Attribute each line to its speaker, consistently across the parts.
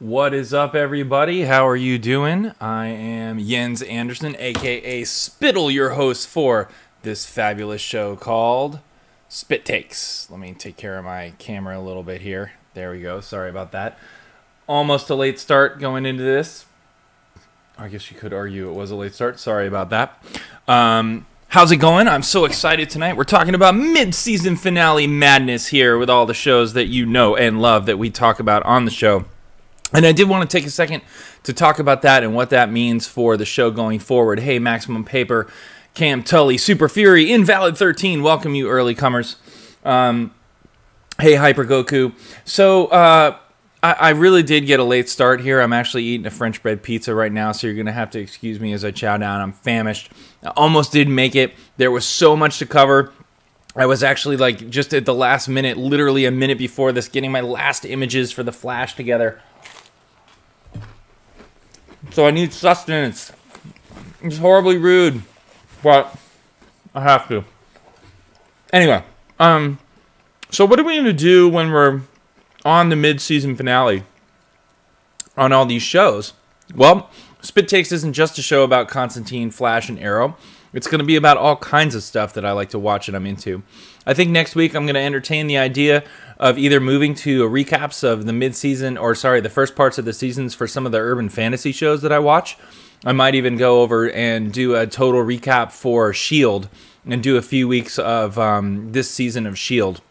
Speaker 1: What is up, everybody? How are you doing? I am Jens Anderson, aka Spytle, your host for this fabulous show called Spyt-Takes. Let me take care of my camera a little bit here. There we go. Sorry about that. Almost a late start going into this. I guess you could argue it was a late start. Sorry about that. How's it going? I'm so excited tonight. We're talking about mid-season finale madness here with all the shows that you know and love that we talk about on the show. And I did want to take a second to talk about that and what that means for the show going forward. Hey, Maximum Paper, Cam Tully, Super Fury, Invalid 13, welcome you early comers. Hey, Hyper Goku. So, I really did get a late start here. I'm actually eating a French bread pizza right now, so you're going to have to excuse me as I chow down. I'm famished. I almost didn't make it. There was so much to cover. I was actually like just at the last minute, literally a minute before this, getting my last images for the Flash together. So I need sustenance. It's horribly rude, but I have to. Anyway, so what are we going to do when we're on the mid-season finale on all these shows? Well, Spyt-Takes isn't just a show about Constantine, Flash, and Arrow. It's going to be about all kinds of stuff that I like to watch and I'm into. I think next week I'm going to entertain the idea of either moving to recaps of the mid-season, or sorry, the first parts of the seasons for some of the urban fantasy shows that I watch. I might even go over and do a total recap for S.H.I.E.L.D. and do a few weeks of this season of S.H.I.E.L.D.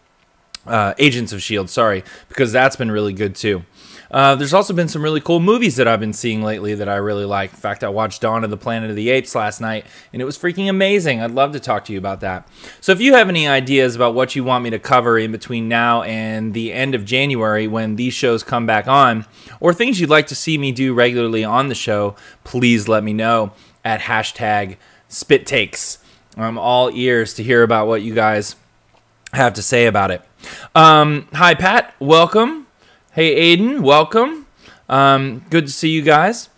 Speaker 1: Agents of S.H.I.E.L.D., sorry, because that's been really good too. There's also been some really cool movies that I've been seeing lately that I really like. In fact, I watched Dawn of the Planet of the Apes last night, and it was freaking amazing. I'd love to talk to you about that. So if you have any ideas about what you want me to cover in between now and the end of January when these shows come back on, or things you'd like to see me do regularly on the show, please let me know at hashtag Spyt-Takes. I'm all ears to hear about what you guys have to say about it. Hi, Pat. Welcome. Hey, Aiden, welcome. Good to see you guys.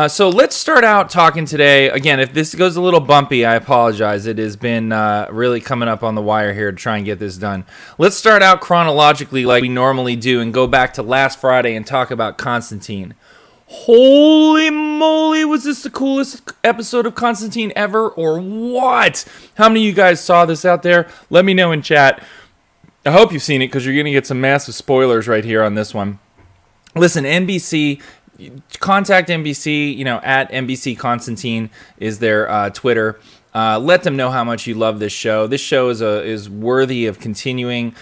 Speaker 1: So let's start out talking today. Again, if this goes a little bumpy, I apologize. It has been really coming up on the wire here to try and get this done. Let's start out chronologically like we normally do and go back to last Friday and talk about Constantine. Holy moly, was this the coolest episode of Constantine ever, or what? How many of you guys saw this out there? Let me know in chat. I hope you've seen it because you're going to get some massive spoilers right here on this one. Listen, NBC, contact NBC, at NBC Constantine is their Twitter. Let them know how much you love this show. This show is worthy of continuing.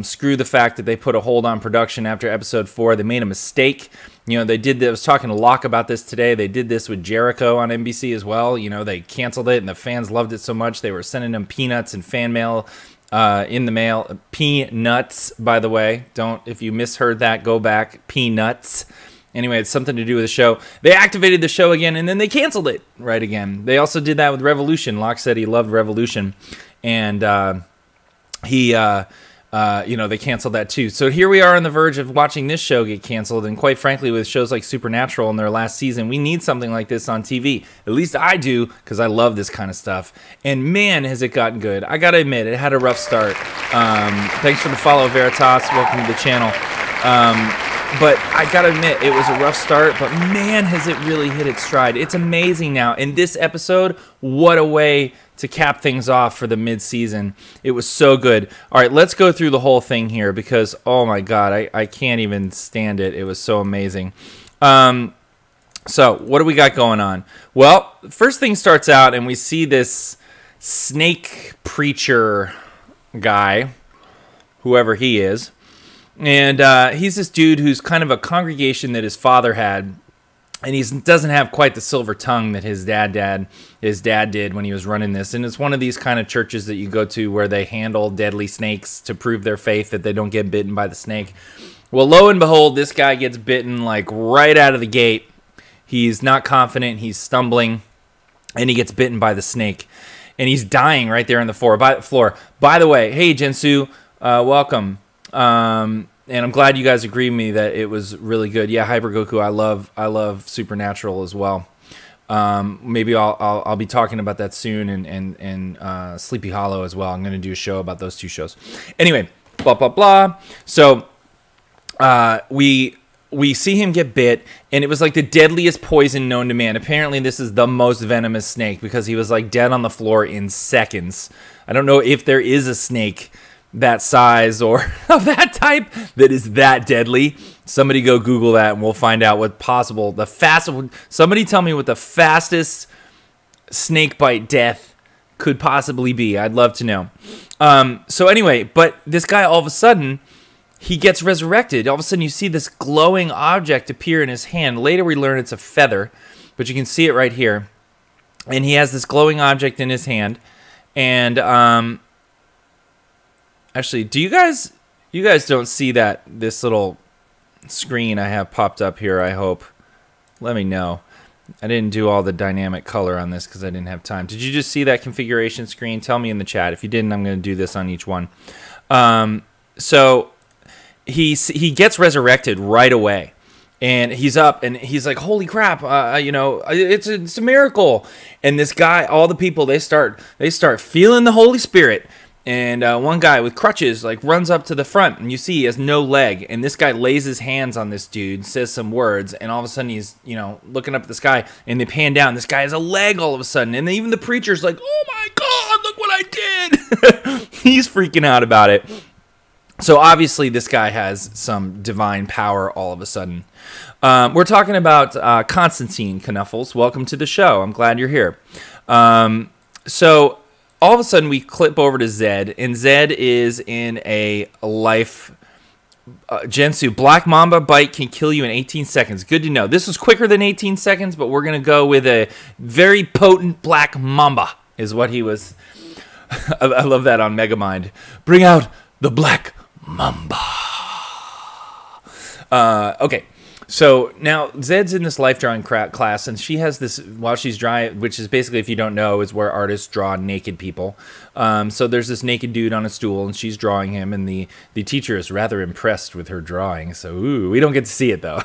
Speaker 1: Screw the fact that they put a hold on production after episode 4. They made a mistake. They did this. I was talking to Locke about this today. They did this with Jericho on NBC as well. They canceled it, and the fans loved it so much they were sending them peanuts and fan mail. In the mail. Peanuts, by the way. If you misheard that, go back. Peanuts. Anyway, it's something to do with the show. They activated the show again, and then they canceled it right again. They also did that with Revolution. Locke said he loved Revolution, and they canceled that too. So here we are on the verge of watching this show get canceled, and quite frankly, with shows like Supernatural in their last season, we need something like this on TV. At least I do, because I love this kind of stuff. And man, has it gotten good. I gotta admit, it had a rough start. Thanks for the follow, Veritas. Welcome to the channel. But I gotta admit, it was a rough start, but man, has it really hit its stride. It's amazing now. In this episode, what a way to cap things off for the mid-season. It was so good. All right, let's go through the whole thing here because, oh my God, I can't even stand it. It was so amazing. So what do we got going on? Well, first thing starts out and we see this snake preacher guy, whoever he is. And he's this dude who's kind of a congregation that his father had. And he doesn't have quite the silver tongue that his dad did when he was running this. And it's one of these kind of churches that you go to where they handle deadly snakes to prove their faith that they don't get bitten by the snake. Well, lo and behold, this guy gets bitten like right out of the gate. He's not confident. He's stumbling. And he gets bitten by the snake. And he's dying right there on the floor. By the way, hey, Jinsu, welcome. And I'm glad you guys agree with me that it was really good. Yeah, Hyper Goku, I love Supernatural as well. Maybe I'll be talking about that soon, and Sleepy Hollow as well. I'm going to do a show about those two shows. Anyway, blah blah blah. So we we see him get bit, and it was like the deadliest poison known to man. Apparently, this is the most venomous snake because he was like dead on the floor in seconds. I don't know if there is a snake that size or of that type that is that deadly. Somebody go Google that, and we'll find out what possible. The fastest. Somebody tell me what the fastest snake bite death could possibly be. I'd love to know. So anyway, but this guy all of a sudden, he gets resurrected. All of a sudden, you see this glowing object appear in his hand. Later, we learn it's a feather, but you can see it right here. And he has this glowing object in his hand. And actually, you guys don't see this little screen I have popped up here, I hope. Let me know. I didn't do all the dynamic color on this because I didn't have time. Did you just see that configuration screen? Tell me in the chat. If you didn't, I'm going to do this on each one. So he gets resurrected right away, and he's up, and he's like, holy crap, you know, it's a miracle. And this guy, all the people, they start feeling the Holy Spirit. And one guy with crutches like runs up to the front, and you see he has no leg. And this guy lays his hands on this dude, says some words, and all of a sudden he's, you know, looking up at the sky, and they pan down. This guy has a leg all of a sudden, and then even the preacher's like, "Oh my God, look what I did!" He's freaking out about it. So obviously this guy has some divine power all of a sudden. We're talking about Constantine, Knuffles. Welcome to the show. I'm glad you're here. So all of a sudden we clip over to Zed, and Zed is in a life Gensu. Black Mamba bite can kill you in 18 seconds. Good to know. This was quicker than 18 seconds, but we're going to go with a very potent Black Mamba is what he was. I love that on Megamind. Bring out the Black Mamba. Okay. So now Zed's in this life drawing class, and she has this while she's drawing, which is basically, if you don't know, is where artists draw naked people. So there's this naked dude on a stool, and she's drawing him, and the teacher is rather impressed with her drawing. So ooh, we don't get to see it though.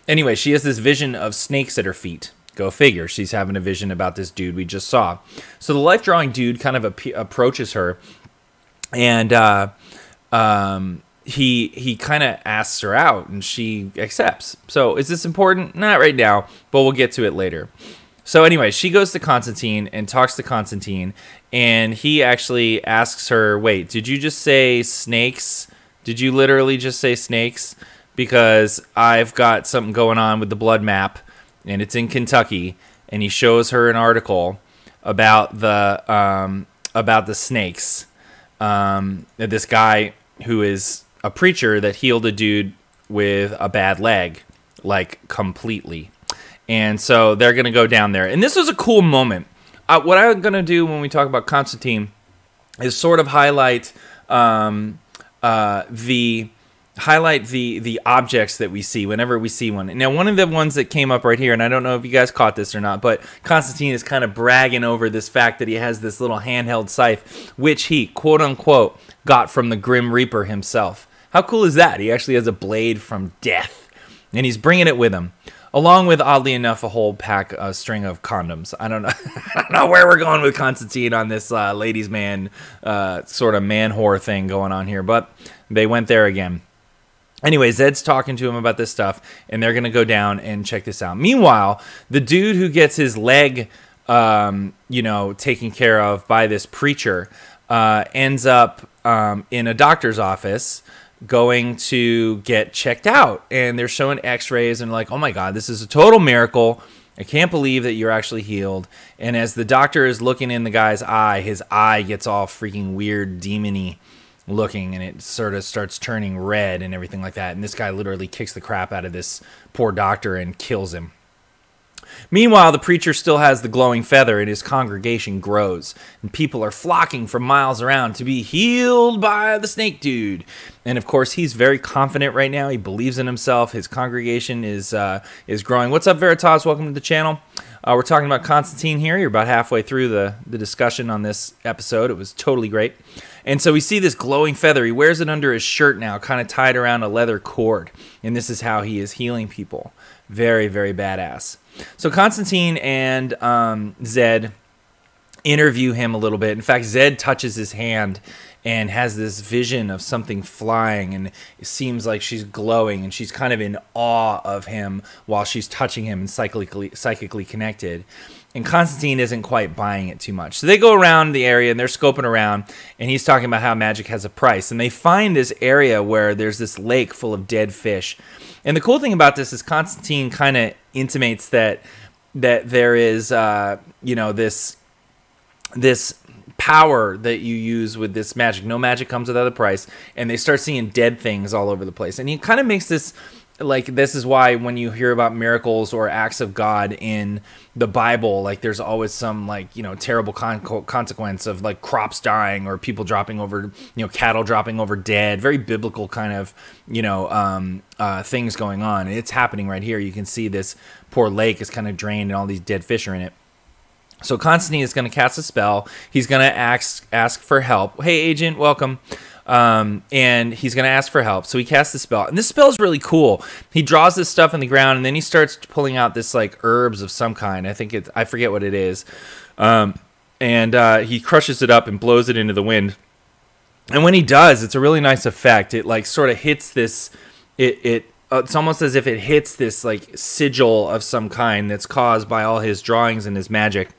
Speaker 1: Anyway, she has this vision of snakes at her feet. Go figure. She's having a vision about this dude we just saw. So the life drawing dude kind of approaches her, and he kind of asks her out, and she accepts. So is this important? Not right now, but we'll get to it later. So anyway, she goes to Constantine and talks to Constantine, and he actually asks her, wait, did you just say snakes? Did you literally just say snakes? Because I've got something going on with the blood map, and it's in Kentucky, and he shows her an article about the snakes. This guy who is a preacher that healed a dude with a bad leg, like completely. And so they're going to go down there. And this was a cool moment. What I'm going to do when we talk about Constantine is sort of highlight the objects that we see whenever we see one. Now, one of the ones that came up right here, and I don't know if you guys caught this or not, but Constantine is kind of bragging over this fact that he has this little handheld scythe, which he, quote unquote, got from the Grim Reaper himself. How cool is that? He actually has a blade from death, and he's bringing it with him, along with, oddly enough, a whole string of condoms. I don't know, I don't know where we're going with Constantine on this ladies' man sort of man whore thing going on here, but they went there again. Anyway, Zed's talking to him about this stuff, and they're going to go down and check this out. Meanwhile, the dude who gets his leg, you know, taken care of by this preacher ends up in a doctor's office going to get checked out. And they're showing x-rays and like, oh my God, this is a total miracle. I can't believe that you're actually healed. And as the doctor is looking in the guy's eye, his eye gets all freaking weird, demon-y looking, and it sort of starts turning red and everything like that. And this guy literally kicks the crap out of this poor doctor and kills him. Meanwhile, the preacher still has the glowing feather, and his congregation grows. And people are flocking from miles around to be healed by the snake dude. And of course, he's very confident right now. He believes in himself. His congregation is growing. What's up, Veritas? Welcome to the channel. We're talking about Constantine here. You're about halfway through the discussion on this episode. It was totally great. And so we see this glowing feather. He wears it under his shirt now, kind of tied around a leather cord. And this is how he is healing people. Very, very badass. So Constantine and Zed interview him a little bit. In fact, Zed touches his hand and has this vision of something flying, and it seems like she's glowing, and she's kind of in awe of him while she's touching him and psychically connected. And Constantine isn't quite buying it too much. So they go around the area and they're scoping around, and he's talking about how magic has a price. And they find this area where there's this lake full of dead fish. And the cool thing about this is Constantine kind of intimates that there is, you know, this power that you use with this magic. No magic comes without a price. And they start seeing dead things all over the place. And he kind of makes this, like, this is why when you hear about miracles or acts of God in the Bible, like, there's always some, like, you know, terrible consequence of, like, crops dying or people dropping over, you know, cattle dropping over dead. Very biblical kind of, you know, things going on. And it's happening right here. You can see this poor lake is kind of drained and all these dead fish are in it. So Constantine is going to cast a spell. He's going to ask for help. Hey, agent, welcome. And he's going to ask for help. So he casts the spell. And this spell is really cool. He draws this stuff in the ground, and then he starts pulling out this, like, herbs of some kind. I forget what it is. He crushes it up and blows it into the wind. And when he does, it's a really nice effect. It, like, sort of hits this, it's almost as if it hits this, like, sigil of some kind that's caused by all his drawings and his magic.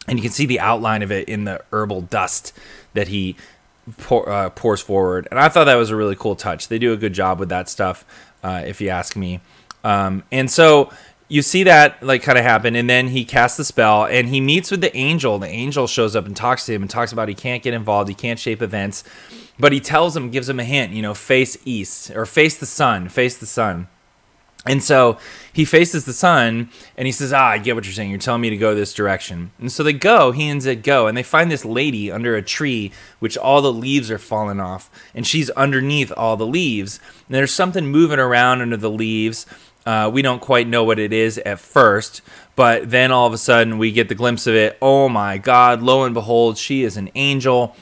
Speaker 1: And you can see the outline of it in the herbal dust that he pours forward. And I thought that was a really cool touch. They do a good job with that stuff, if you ask me. And so you see that, like, kind of happen. And then he casts the spell, and he meets with the angel. The angel shows up and talks to him and talks about he can't get involved. He can't shape events. But he tells him, gives him a hint, you know, face east, or face the sun, face the sun. And so he faces the sun, and he says, I get what you're saying. You're telling me to go this direction. And so they go, he and Zed go, and they find this lady under a tree, which all the leaves are falling off. And she's underneath all the leaves. And there's something moving around under the leaves. We don't quite know what it is at first, but then all of a sudden we get the glimpse of it. Oh my God, lo and behold, she is an angel.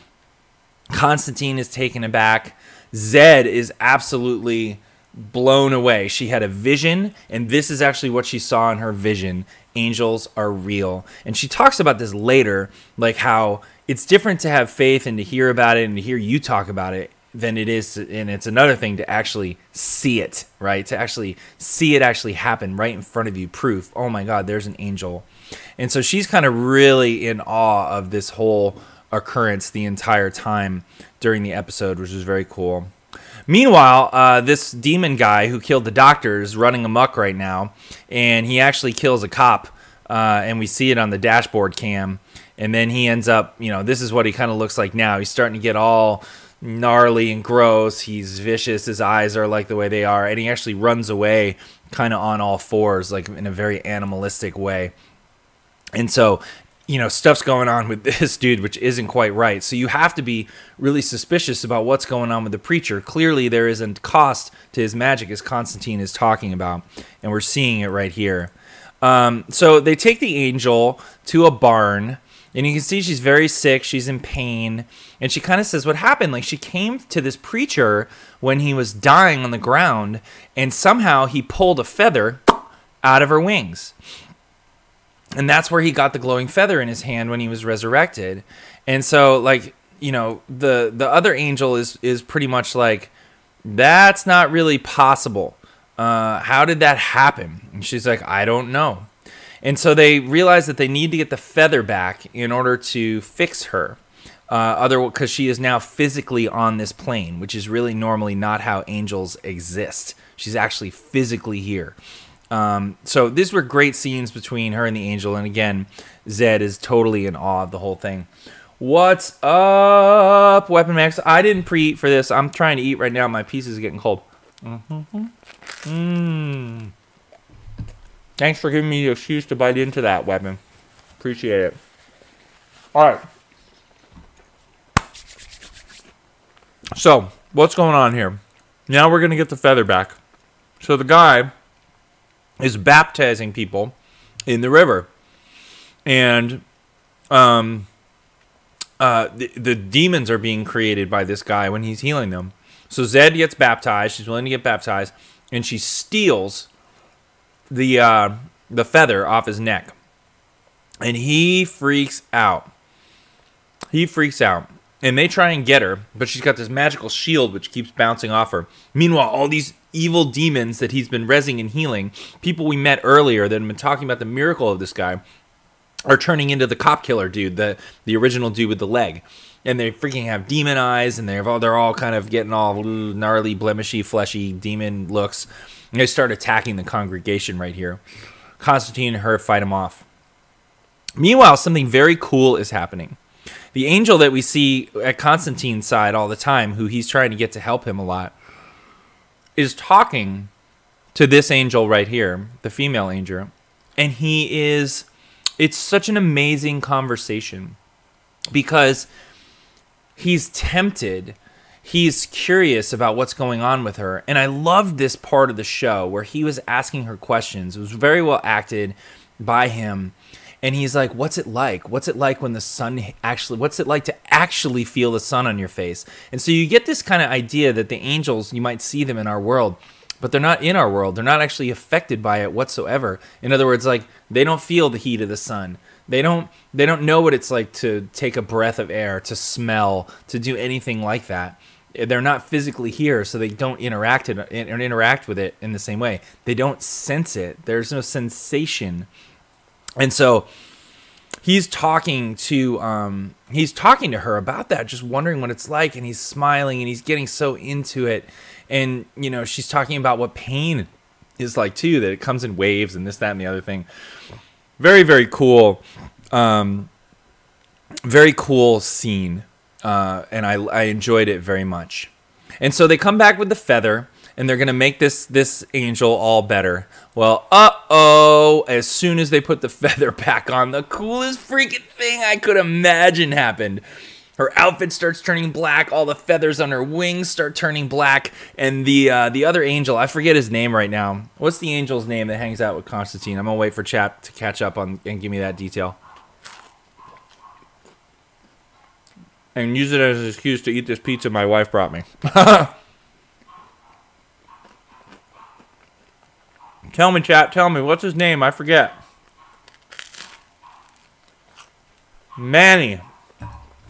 Speaker 1: Constantine is taken aback. Zed is absolutely blown away. She had a vision, and this is actually what she saw in her vision. Angels are real. And she talks about this later, like how it's different to have faith and to hear about it and to hear you talk about it than it is, and it's another thing to actually see it, right? To actually see it actually happen right in front of you. Proof. Oh my God, there's an angel. And so she's kind of really in awe of this whole occurrence the entire time during the episode, which is very cool. Meanwhile, this demon guy who killed the doctor is running amok right now, and he actually kills a cop, and we see it on the dashboard cam. And then he ends up, you know, this is what he kind of looks like now. He's starting to get all gnarly and gross. He's vicious. His eyes are like the way they are, and he actually runs away kind of on all fours, like in a very animalistic way. And so, you know, stuff's going on with this dude, which isn't quite right. So you have to be really suspicious about what's going on with the preacher. Clearly, there is a cost to his magic, as Constantine is talking about, and we're seeing it right here. So they take the angel to a barn, and you can see she's very sick. She's in pain, and she kind of says what happened. Like, she came to this preacher when he was dying on the ground, and somehow he pulled a feather out of her wings. And that's where he got the glowing feather in his hand when he was resurrected. And so, like, you know, the other angel is pretty much like, that's not really possible. How did that happen? And she's like, I don't know. And so they realize that they need to get the feather back in order to fix her. Because she is now physically on this plane, which is really normally not how angels exist. She's actually physically here. So these were great scenes between her and the angel. And again, Zed is totally in awe of the whole thing. What's up, Weapon Max? I didn't pre-eat for this. I'm trying to eat right now. My piece is getting cold. Thanks for giving me the excuse to bite into that, Weapon. Appreciate it. All right. So, what's going on here? Now we're going to get the feather back. So the guy is baptizing people in the river. And the demons are being created by this guy when he's healing them. So Zed gets baptized. She's willing to get baptized. And she steals the feather off his neck. And he freaks out. He freaks out. And they try and get her, but she's got this magical shield which keeps bouncing off her. Meanwhile, all these evil demons that he's been rezzing and healing, people we met earlier that have been talking about the miracle of this guy, are turning into the cop killer dude, the original dude with the leg. And they freaking have demon eyes, and they're all kind of getting all gnarly, blemishy, fleshy demon looks. And they start attacking the congregation right here. Constantine and her fight him off. Meanwhile, something very cool is happening. The angel that we see at Constantine's side all the time, who he's trying to get to help him a lot, is talking to this angel right here, the female angel. And it's such an amazing conversation because he's tempted, he's curious about what's going on with her. And I loved this part of the show where he was asking her questions. It was very well acted by him. And he's like, what's it like? What's it like when the sun what's it like to actually feel the sun on your face? And so you get this kind of idea that the angels, you might see them in our world, but they're not in our world. They're not actually affected by it whatsoever. In other words, like, they don't feel the heat of the sun. They don't know what it's like to take a breath of air, to smell, to do anything like that. They're not physically here, so they don't interact with it in the same way. They don't sense it. There's no sensation. And so he's talking to her about that, just wondering what it's like, and he's smiling and he's getting so into it. And she's talking about what pain is like too, that it comes in waves and this, that, and the other thing. Very, very cool. Very cool scene. And I enjoyed it very much. And so they come back with the feather, and they're going to make this angel all better. Well, as soon as they put the feather back on, the coolest freaking thing I could imagine happened. Her outfit starts turning black, all the feathers on her wings start turning black, and the other angel, I forget his name right now. What's the angel's name that hangs out with Constantine? I'm going to wait for chat to catch up on and give me that detail. And use it as an excuse to eat this pizza my wife brought me. Tell me, chat. Tell me. What's his name? I forget. Manny.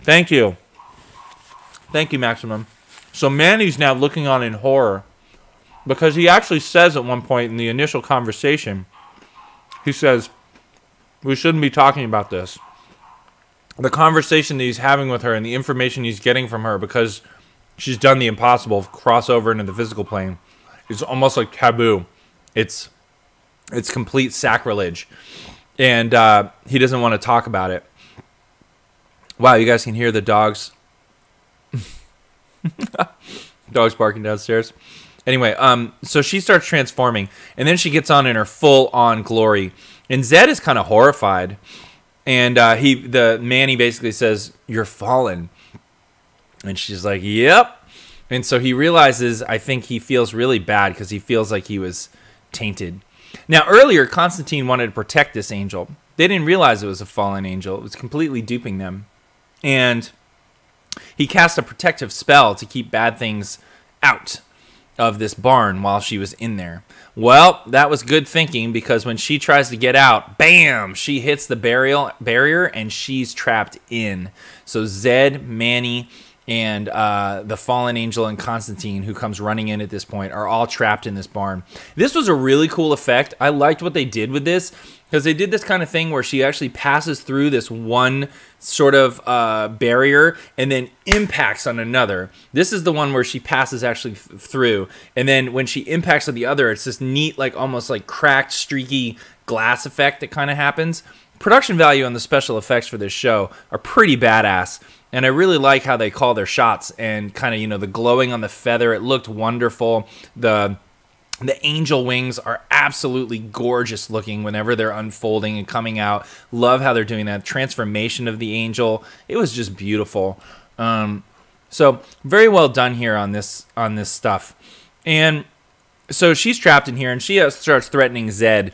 Speaker 1: Thank you. Thank you, Maximum. So Manny's now looking on in horror because he actually says at one point in the initial conversation, he says, we shouldn't be talking about this. The conversation that he's having with her and the information he's getting from her because she's done the impossible, cross over into the physical plane, is almost like taboo. It's complete sacrilege, and he doesn't want to talk about it. Wow, you guys can hear the dogs. Dogs barking downstairs. Anyway, so she starts transforming, and then she gets on in her full-on glory, and Zed is kind of horrified, and the Manny basically says, "You're fallen," and she's like, "Yep." And so he realizes, I think he feels really bad because he feels like he was tainted. Now, earlier, Constantine wanted to protect this angel. They didn't realize it was a fallen angel. It was completely duping them. And he cast a protective spell to keep bad things out of this barn while she was in there. Well, that was good thinking because when she tries to get out, bam, she hits the barrier and she's trapped in. So Zed, Manny, and the fallen angel and Constantine, who comes running in at this point, are all trapped in this barn. This was a really cool effect. I liked what they did with this because they did this kind of thing where she actually passes through this one sort of barrier and then impacts on another. This is the one where she passes actually through, and then when she impacts on the other, it's this neat, like almost like cracked, streaky glass effect that kind of happens. Production value on the special effects for this show are pretty badass. And I really like how they call their shots and kind of, the glowing on the feather. It looked wonderful. The angel wings are absolutely gorgeous looking whenever they're unfolding and coming out. Love how they're doing that. Transformation of the angel. It was just beautiful. So very well done here on this stuff. And so she's trapped in here and she starts threatening Zed.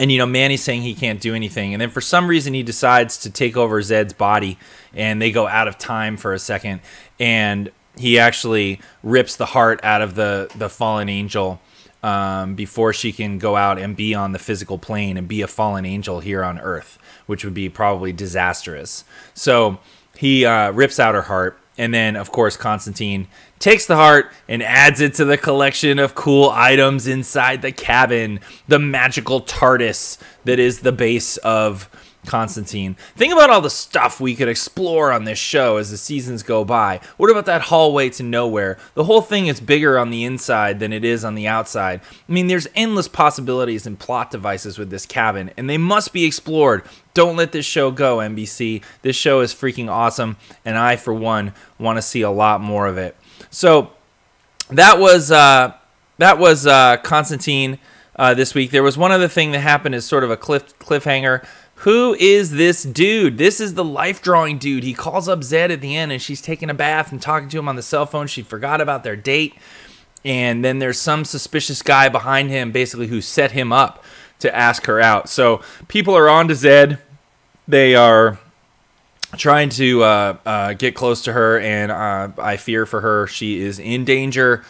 Speaker 1: And, Manny's saying he can't do anything. And then for some reason, he decides to take over Zed's body. And they go out of time for a second. And he actually rips the heart out of the fallen angel.
Speaker 2: before she can go out and be on the physical plane and be a fallen angel here on Earth, which would be probably disastrous. So he rips out her heart. And then, of course, Constantine takes the heart and adds it to the collection of cool items inside the cabin. The magical TARDIS that is the base of Constantine. Think about all the stuff we could explore on this show as the seasons go by. What about that hallway to nowhere? The whole thing is bigger on the inside than it is on the outside. I mean, there's endless possibilities and plot devices with this cabin, and they must be explored. Don't let this show go, NBC. This show is freaking awesome, and I, for one, want to see a lot more of it. So that was Constantine this week. There was one other thing that happened as sort of a cliffhanger. Who is this dude? This is the life drawing dude. He calls up Zed at the end, and she's taking a bath and talking to him on the cell phone. She forgot about their date. And then there's some suspicious guy behind him, basically, who set him up to ask her out. So people are on to Zed. They are trying to get close to her, and I fear for her. She is in danger.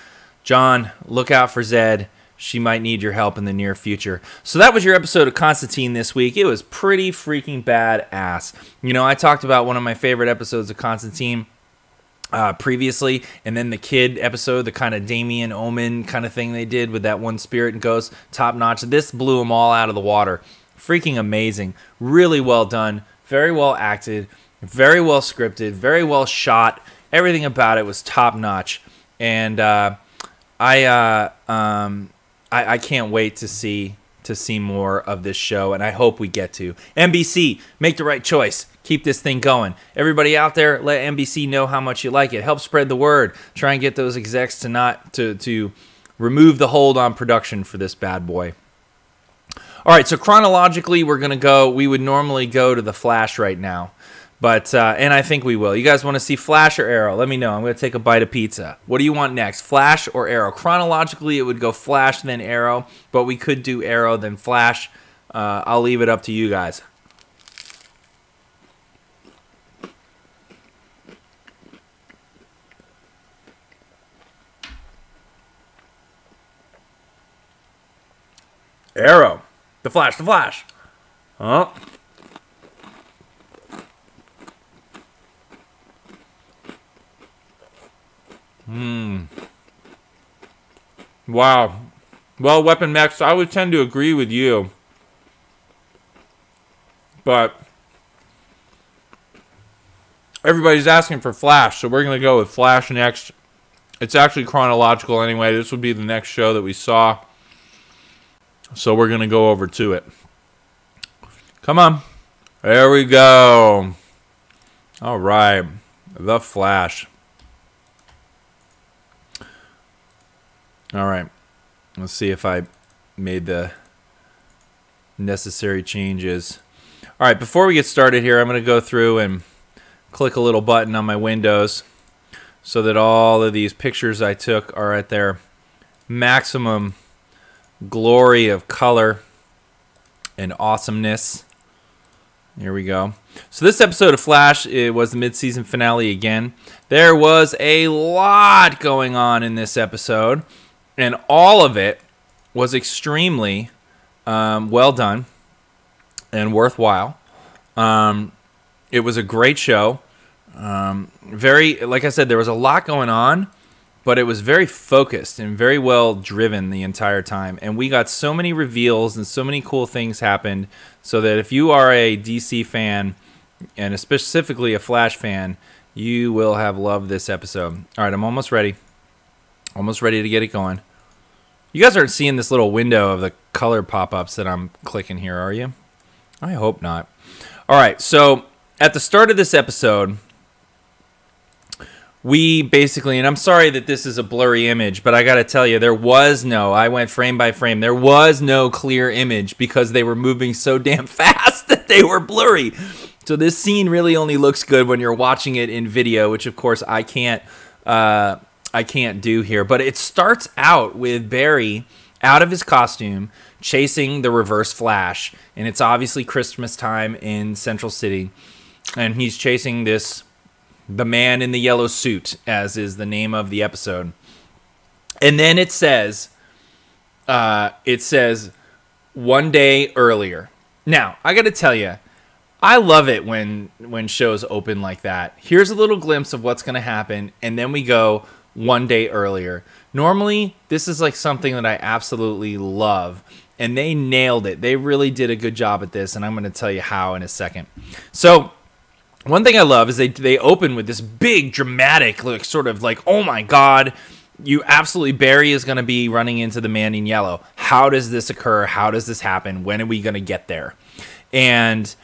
Speaker 2: John, look out for Zed. She might need your help in the near future. So that was your episode of Constantine this week. It was pretty freaking badass. You know, I talked about one of my favorite episodes of Constantine previously, and then the kid episode, the kind of Damien Omen kind of thing they did with that one spirit and ghost, top notch. This blew them all out of the water. Freaking amazing. Really well done. Very well acted. Very well scripted. Very well shot. Everything about it was top notch. And I can't wait to see more of this show, and I hope we get to. NBC, make the right choice. Keep this thing going. Everybody out there, let NBC know how much you like it. Help spread the word. Try and get those execs to remove the hold on production for this bad boy. All right, so chronologically, we're going to go. We would normally go to The Flash right now. But, and I think we will. You guys want to see Flash or Arrow? Let me know. I'm going to take a bite of pizza. What do you want next, Flash or Arrow? Chronologically, it would go Flash, then Arrow. But we could do Arrow, then Flash. I'll leave it up to you guys. Arrow. The Flash, the Flash. Oh. Wow. Well, Weapon Max, I would tend to agree with you. But everybody's asking for Flash, so we're going to go with Flash next. It's actually chronological anyway. This would be the next show that we saw. So we're going to go over to it. Come on. There we go. All right. The Flash. All right. Let's see if I made the necessary changes. All right. Before we get started here, I'm going to go through and click a little button on my windows so that all of these pictures I took are at their maximum glory of color and awesomeness. Here we go. So this episode of Flash, it was the mid-season finale again. There was a lot going on in this episode, and all of it was extremely well done and worthwhile. It was a great show. Like I said, there was a lot going on, but it was very focused and very well driven the entire time. And we got so many reveals and so many cool things happened, so that if you are a DC fan, and specifically a Flash fan, you will have loved this episode. All right, I'm almost ready. Almost ready to get it going. You guys aren't seeing this little window of the color pop-ups that I'm clicking here, are you? I hope not. All right, so at the start of this episode, we basically, and I'm sorry that this is a blurry image, but I got to tell you, I went frame by frame, there was no clear image because they were moving so damn fast that they were blurry. So this scene really only looks good when you're watching it in video, which of course I can't do here. But it starts out with Barry out of his costume chasing the Reverse Flash, and it's obviously Christmas time in Central City, and he's chasing the man in the yellow suit, as is the name of the episode. And then it says, it says 1 day earlier. Now, I got to tell you, I love it when shows open like that. Here's a little glimpse of what's going to happen, and then we go 1 day earlier. Normally, this is like something that I absolutely love, and they nailed it. They really did a good job at this, and I'm going to tell you how in a second. So, one thing I love is they open with this big, dramatic, like, sort of like, oh my God, Barry is going to be running into the man in yellow. How does this occur? How does this happen? When are we going to get there? And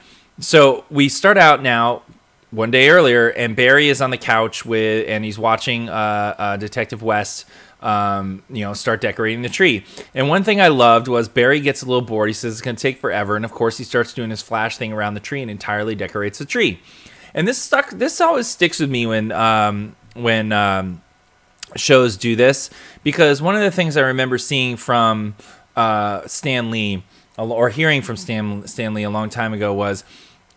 Speaker 2: so we start out now 1 day earlier, and Barry is on the couch and he's watching Detective West, start decorating the tree. And one thing I loved was Barry gets a little bored. He says it's going to take forever, and of course he starts doing his flash thing around the tree and entirely decorates the tree. And this always sticks with me when shows do this, because one of the things I remember seeing from Stan Lee, or hearing from Stan Lee a long time ago was,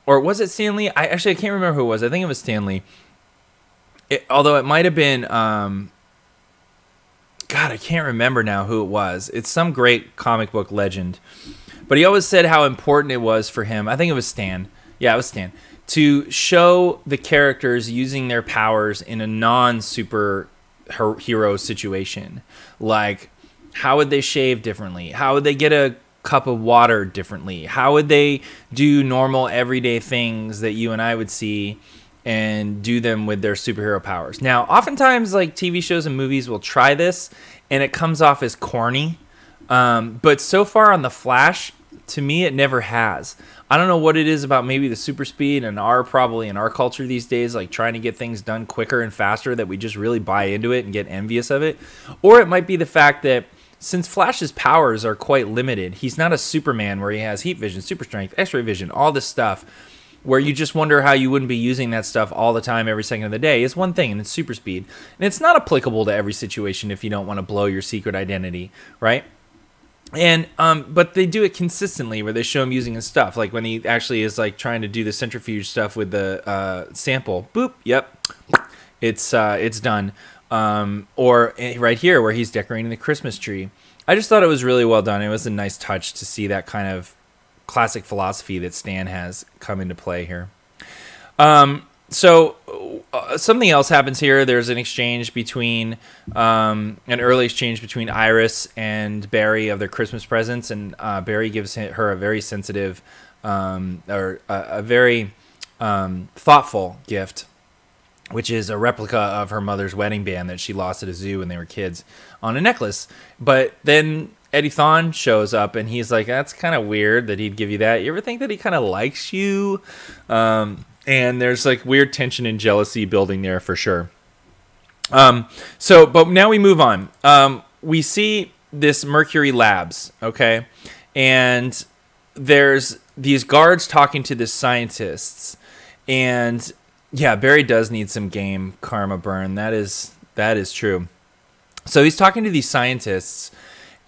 Speaker 2: or was it Stan Lee? I can't remember who it was. I think it was Stan Lee. Although it might have been, God, I can't remember now who it was. It's some great comic book legend. But he always said how important it was for him. I think it was Stan. Yeah, it was Stan. To show the characters using their powers in a non-super hero situation. Like, how would they shave differently? How would they get a cup of water differently? How would they do normal everyday things that you and I would see and do them with their superhero powers? Now, oftentimes, like, TV shows and movies will try this, and it comes off as corny. But so far on The Flash, to me, it never has. I don't know what it is about maybe the super speed and probably in our culture these days, like trying to get things done quicker and faster, that we just really buy into it and get envious of it. Or it might be the fact that since Flash's powers are quite limited, he's not a Superman where he has heat vision, super strength, x-ray vision, all this stuff, where you just wonder how you wouldn't be using that stuff all the time, every second of the day, is one thing, and it's super speed. And it's not applicable to every situation if you don't want to blow your secret identity, right? And but they do it consistently, where they show him using his stuff, like when he actually is like trying to do the centrifuge stuff with the sample. Boop, yep, it's done. Or right here where he's decorating the Christmas tree. I just thought it was really well done. It was a nice touch to see that kind of classic philosophy that Stan has come into play here. So something else happens here. There's an exchange between, an early exchange between Iris and Barry of their Christmas presents, and Barry gives her a very sensitive, or a very thoughtful gift, which is a replica of her mother's wedding band that she lost at a zoo when they were kids, on a necklace. But then Eddie Thawne shows up, and he's like, that's kind of weird that he'd give you that. You ever think that he kind of likes you? And there's like weird tension and jealousy building there for sure. But now we move on. We see this Mercury Labs, okay? And there's these guards talking to the scientists. And yeah, Barry does need some game karma burn. That is true. So he's talking to these scientists,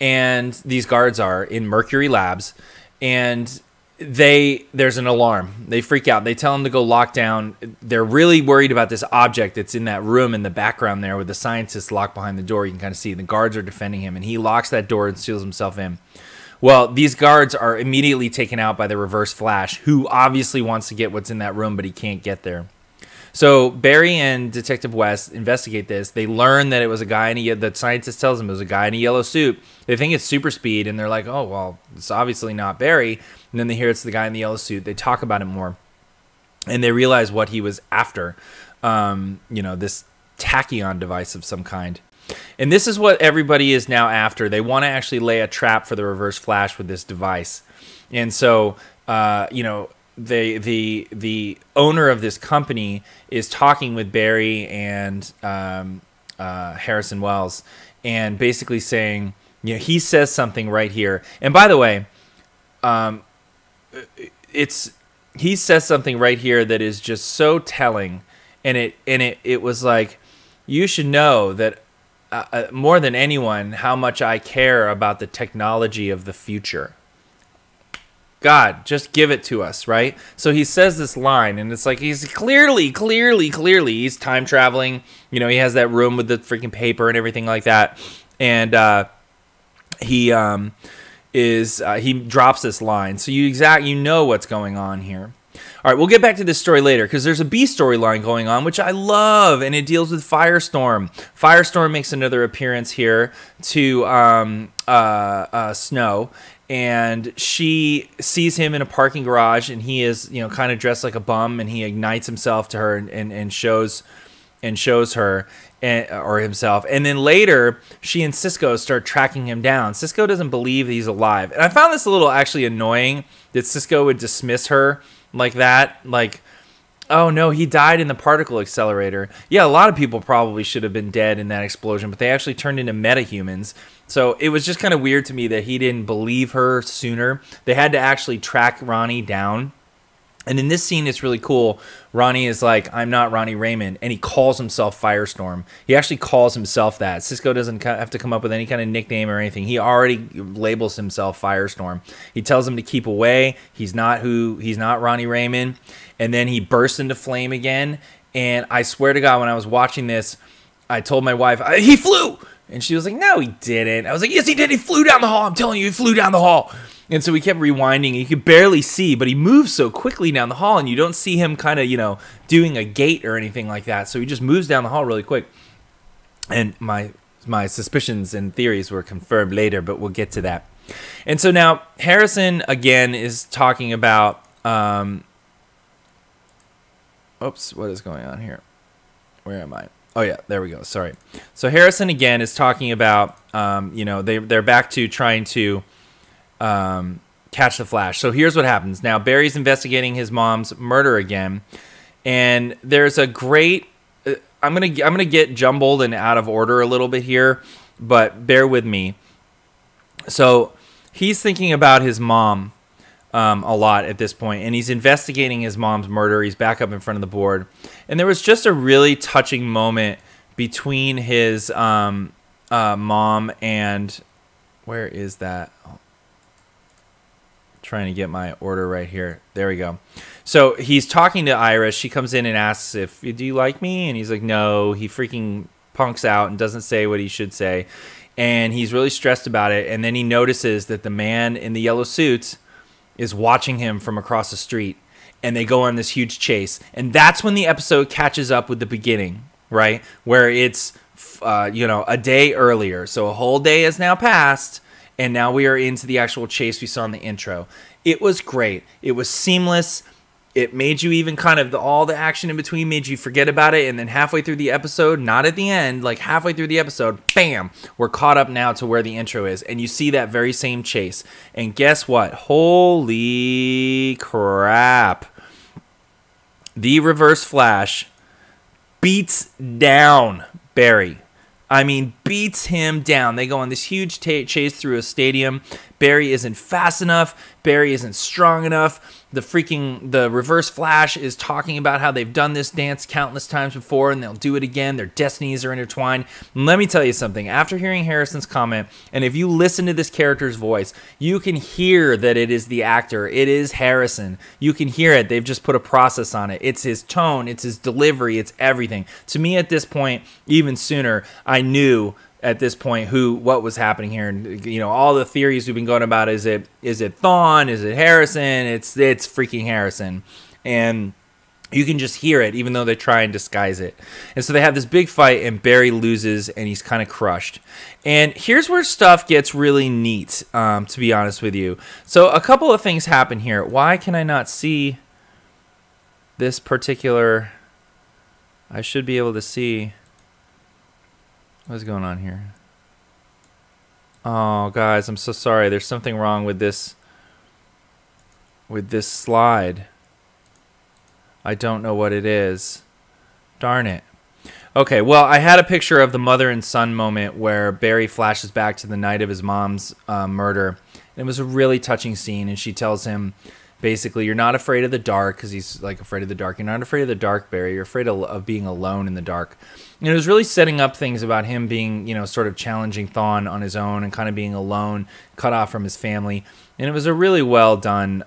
Speaker 2: and these guards are in Mercury Labs, and there's an alarm. They freak out. They tell him to go lock down. They're really worried about this object that's in that room in the background there, with the scientists locked behind the door. You can kind of see the guards are defending him, and he locks that door and seals himself in. Well, these guards are immediately taken out by the Reverse Flash, who obviously wants to get what's in that room, but he can't get there. So Barry and Detective West investigate this. They learn that it was a guy the scientist tells them it was a guy in a yellow suit. They think it's super speed, and they're like, oh, well, it's obviously not Barry. And then they hear it's the guy in the yellow suit. They talk about it more, and they realize what he was after, this tachyon device of some kind. And this is what everybody is now after. They want to actually lay a trap for the Reverse Flash with this device. And so, the owner of this company is talking with Barry and Harrison Wells, and basically saying, he says something right here. And by the way, he says something right here that is just so telling, and it was like, you should know that more than anyone how much I care about the technology of the future. God, just give it to us, right? So he says this line, and it's like he's clearly, he's time traveling. He has that room with the freaking paper and everything like that. And he he drops this line. So you know what's going on here. All right, we'll get back to this story later because there's a B storyline going on, which I love, and it deals with Firestorm. Firestorm makes another appearance here to Snow, and she sees him in a parking garage, and he is, kind of dressed like a bum, and he ignites himself to her and shows her or himself. And then later, she and Cisco start tracking him down. Cisco doesn't believe he's alive, and I found this a little actually annoying that Cisco would dismiss her like that, like, oh no, he died in the particle accelerator. Yeah, a lot of people probably should have been dead in that explosion, but they actually turned into metahumans. So it was just kind of weird to me that he didn't believe her sooner. They had to actually track Ronnie down. And in this scene, it's really cool. Ronnie is like, I'm not Ronnie Raymond, and he calls himself Firestorm. He actually calls himself that. Cisco doesn't have to come up with any kind of nickname or anything. He already labels himself Firestorm. He tells him to keep away. He's not Ronnie Raymond. And then he bursts into flame again. And I swear to God, when I was watching this, I told my wife, he flew! And she was like, no, he didn't. I was like, yes, he did. He flew down the hall. I'm telling you, he flew down the hall. And so we kept rewinding. You could barely see, but he moves so quickly down the hall, and you don't see him kind of, doing a gate or anything like that. So he just moves down the hall really quick. And my suspicions and theories were confirmed later, but we'll get to that. And so now Harrison, again, is talking about... oops, what is going on here? Where am I? Oh, yeah, there we go. Sorry. So Harrison, again, is talking about, they're back to trying to... catch the Flash. So here's what happens. Now Barry's investigating his mom's murder again, and there's a great I'm gonna get jumbled and out of order a little bit here, but bear with me. So he's thinking about his mom a lot at this point, and he's investigating his mom's murder. He's back up in front of the board, and there was just a really touching moment between his mom and, where is that? Trying to get my order right here. There we go. So he's talking to Iris. She comes in and asks if, do you like me? And he's like, no. He freaking punks out and doesn't say what he should say. And he's really stressed about it. And then he notices that the man in the yellow suits is watching him from across the street. And they go on this huge chase. And that's when the episode catches up with the beginning, right? Where it's, a day earlier. So a whole day has now passed. And now we are into the actual chase we saw in the intro. It was great. It was seamless. It made you even kind of all the action in between made you forget about it. And then halfway through the episode, not at the end, like halfway through the episode, bam, we're caught up now to where the intro is. And you see that very same chase. And guess what? Holy crap. The Reverse Flash beats down Barry. I mean, beats him down. They go on this huge chase through a stadium. Barry isn't fast enough. Barry isn't strong enough. The Reverse Flash is talking about how they've done this dance countless times before and they'll do it again. Their destinies are intertwined. And let me tell you something. After hearing Harrison's comment, and if you listen to this character's voice, you can hear that it is the actor. It is Harrison. You can hear it. They've just put a process on it. It's his tone. It's his delivery. It's everything. To me at this point, even sooner, I knew at this point what was happening here. And all the theories we've been going about, is it Thawne, is it Harrison? It's freaking Harrison. And you can just hear it even though they try and disguise it. And so they have this big fight and Barry loses and he's kind of crushed. And here's where stuff gets really neat, to be honest with you. So a couple of things happen here. Why can I not see this particular... I should be able to see... What's going on here? Oh, guys, I'm so sorry. There's something wrong with this slide. I don't know what it is. Darn it. Okay, well, I had a picture of the mother and son moment where Barry flashes back to the night of his mom's murder. And it was a really touching scene, and she tells him, basically, you're not afraid of the dark, because he's like afraid of the dark. You're not afraid of the dark, Barry. You're afraid of being alone in the dark. And it was really setting up things about him being, sort of challenging Thawne on his own and kind of being alone, cut off from his family. And it was a really well done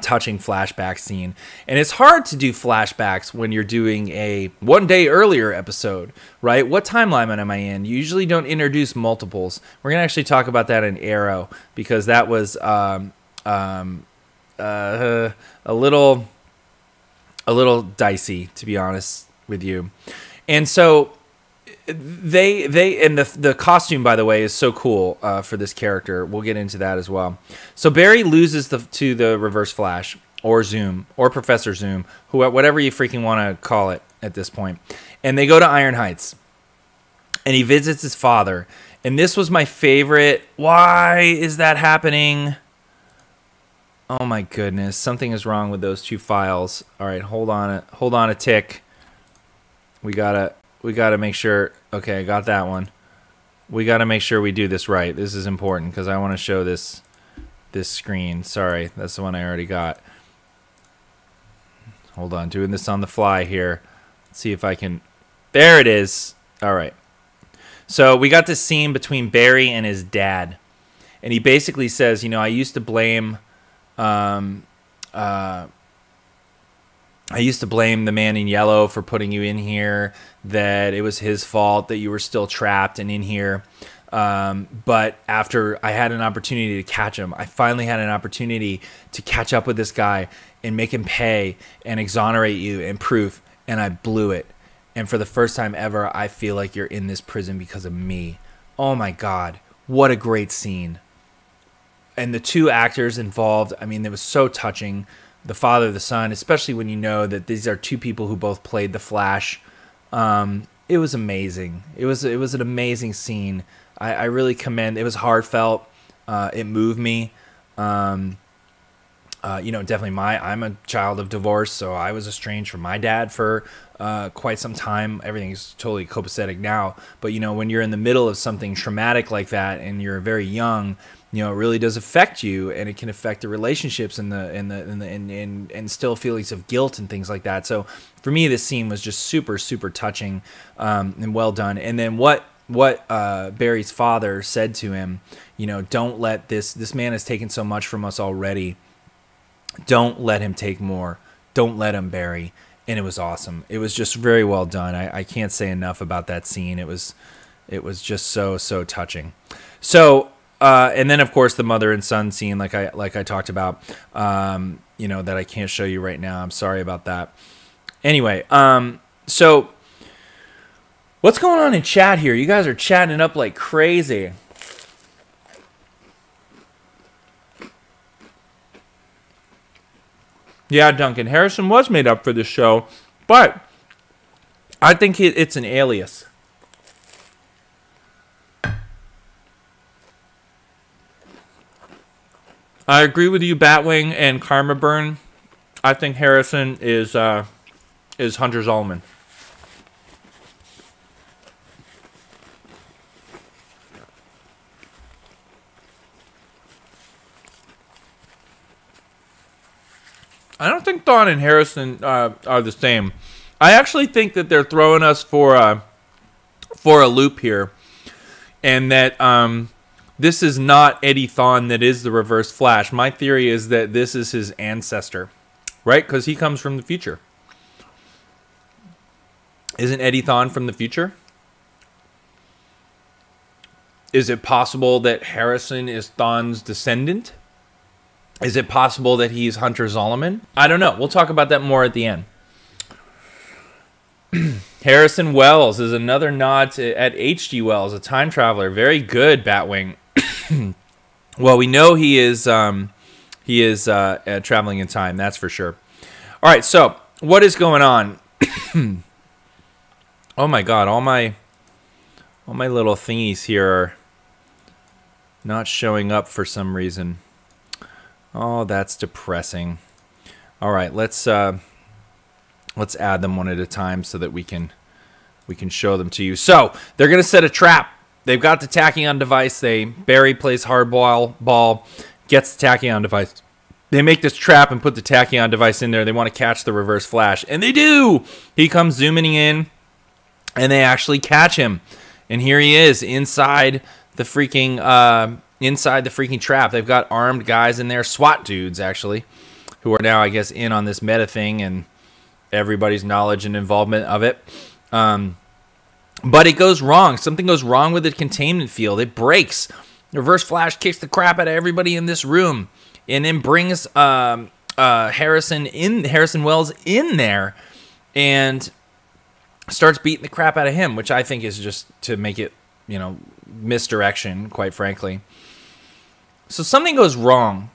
Speaker 2: touching flashback scene. And it's hard to do flashbacks when you're doing a 1 day earlier episode, right? What timeline am I in? You usually don't introduce multiples. We're going to actually talk about that in Arrow, because that was a little dicey, to be honest with you. And so they and the costume, by the way, is so cool for this character. We'll get into that as well. So Barry loses to the Reverse Flash, or Zoom, or Professor Zoom, whatever you freaking want to call it at this point. And they go to Iron Heights, and he visits his father. And this was my favorite. Why is that happening? Oh my goodness, something is wrong with those 2 files. All right, hold on a tick. We gotta make sure. Okay, I got that one. We gotta make sure we do this right. This is important because I want to show this screen. Sorry, that's the one I already got. Hold on, doing this on the fly here. Let's see if I can. There it is. All right. So we got this scene between Barry and his dad, and he basically says, you know, I used to blame the man in yellow for putting you in here, that it was his fault that you were still trapped and in here. But after I had an opportunity to catch him, I finally had an opportunity to catch up with this guy and make him pay and exonerate you and proof, and I blew it. And for the first time ever, I feel like you're in this prison because of me. Oh my God, what a great scene. And the 2 actors involved, I mean, it was so touching. The father, the son, especially when you know that these are 2 people who both played the Flash. It was amazing. It was an amazing scene. I really commend. It was heartfelt. It moved me. You know, definitely I'm a child of divorce, so I was estranged from my dad for quite some time. Everything's totally copacetic now, but you know, when you're in the middle of something traumatic like that and you're very young, you know, it really does affect you, and it can affect the relationships and instill feelings of guilt and things like that. So for me, this scene was just super, super touching and well done. And then what Barry's father said to him, you know, don't let this man has taken so much from us already. Don't let him take more. Don't let him, Barry. And it was awesome. It was just very well done. I can't say enough about that scene. It was just so touching. So. And then, of course, the mother and son scene, like I talked about, you know, that I can't show you right now. I'm sorry about that. Anyway, so what's going on in chat here? You guys are chatting up like crazy. Yeah, Duncan, Harrison was made up for this show, but I think it's an alias. I agree with you, Batwing and Karma Burn. I think Harrison is Hunter Zolman. I don't think Dawn and Harrison are the same. I actually think that they're throwing us for a loop here, and that this is not Eddie Thawne that is the Reverse Flash. My theory is that this is his ancestor, right? Because he comes from the future. Isn't Eddie Thawne from the future? Is it possible that Harrison is Thawne's descendant? Is it possible that he's Hunter Zolman? I don't know. We'll talk about that more at the end. Harrison Wells is another nod at H.G. Wells, a time traveler. Very good, Batwing. Well, we know he is traveling in time. That's for sure. All right. So what is going on? Oh my God! All my little thingies here are not showing up for some reason. Oh, that's depressing. All right, let's add them one at a time so that we can show them to you. So they're gonna set a trap. They've got the tachyon device. Barry plays hardball, gets the tachyon device. They make this trap and put the tachyon device in there. They want to catch the Reverse Flash, and they do. He comes zooming in, and they actually catch him. And here he is inside the freaking trap. They've got armed guys in there, SWAT dudes actually. who are now, I guess, in on this meta thing and everybody's knowledge and involvement of it. But it goes wrong. Something goes wrong with the containment field. It breaks. Reverse Flash kicks the crap out of everybody in this room, and then brings Harrison Wells in there, and starts beating the crap out of him, which I think is just to make it, misdirection, quite frankly. So something goes wrong,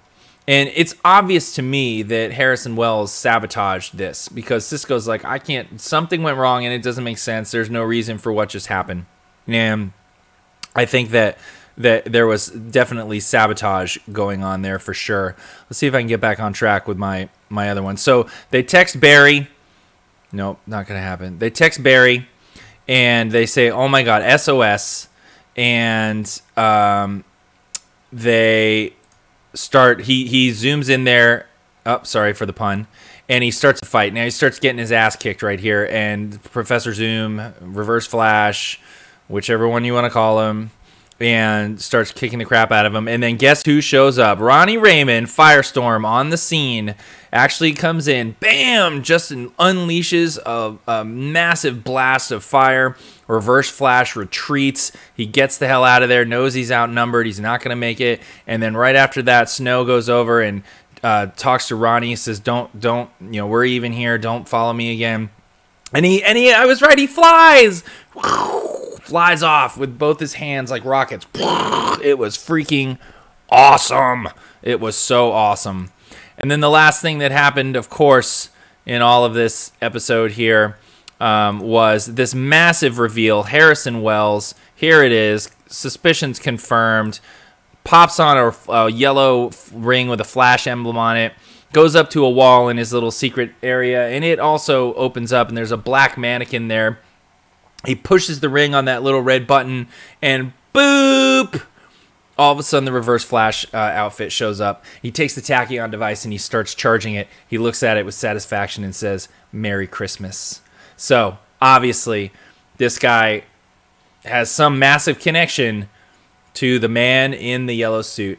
Speaker 2: and it's obvious to me that Harrison Wells sabotaged this, because Cisco's like, something went wrong and it doesn't make sense. There's no reason for what just happened. And I think that there was definitely sabotage going on there for sure. Let's see if I can get back on track with my other one. So they text Barry. Nope, not going to happen. They text Barry, and they say, oh my God, SOS. And they start, he zooms in there. Oh, sorry for the pun. And he starts a fight. Now he starts getting his ass kicked right here. And Professor Zoom, Reverse Flash, whichever one you want to call him, and starts kicking the crap out of him. And then guess who shows up? Ronnie Raymond, Firestorm, on the scene, actually comes in. Bam! Just unleashes a massive blast of fire. Reverse Flash retreats. He gets the hell out of there, knows he's outnumbered. He's not going to make it. And then right after that, Snow goes over and talks to Ronnie, says, don't, we're even here. Don't follow me again. And I was right. He flies. Flies off with both his hands like rockets. It was freaking awesome. It was so awesome. And then the last thing that happened, of course, in all of this episode here, was this massive reveal. Harrison Wells, here it is, suspicions confirmed, pops on a yellow ring with a Flash emblem on it, goes up to a wall in his little secret area, and it also opens up, and there's a black mannequin there. He pushes the ring on that little red button, and boop! All of a sudden, the Reverse Flash outfit shows up. He takes the tachyon device, and he starts charging it. He looks at it with satisfaction and says, Merry Christmas. So, obviously, this guy has some massive connection to the man in the yellow suit.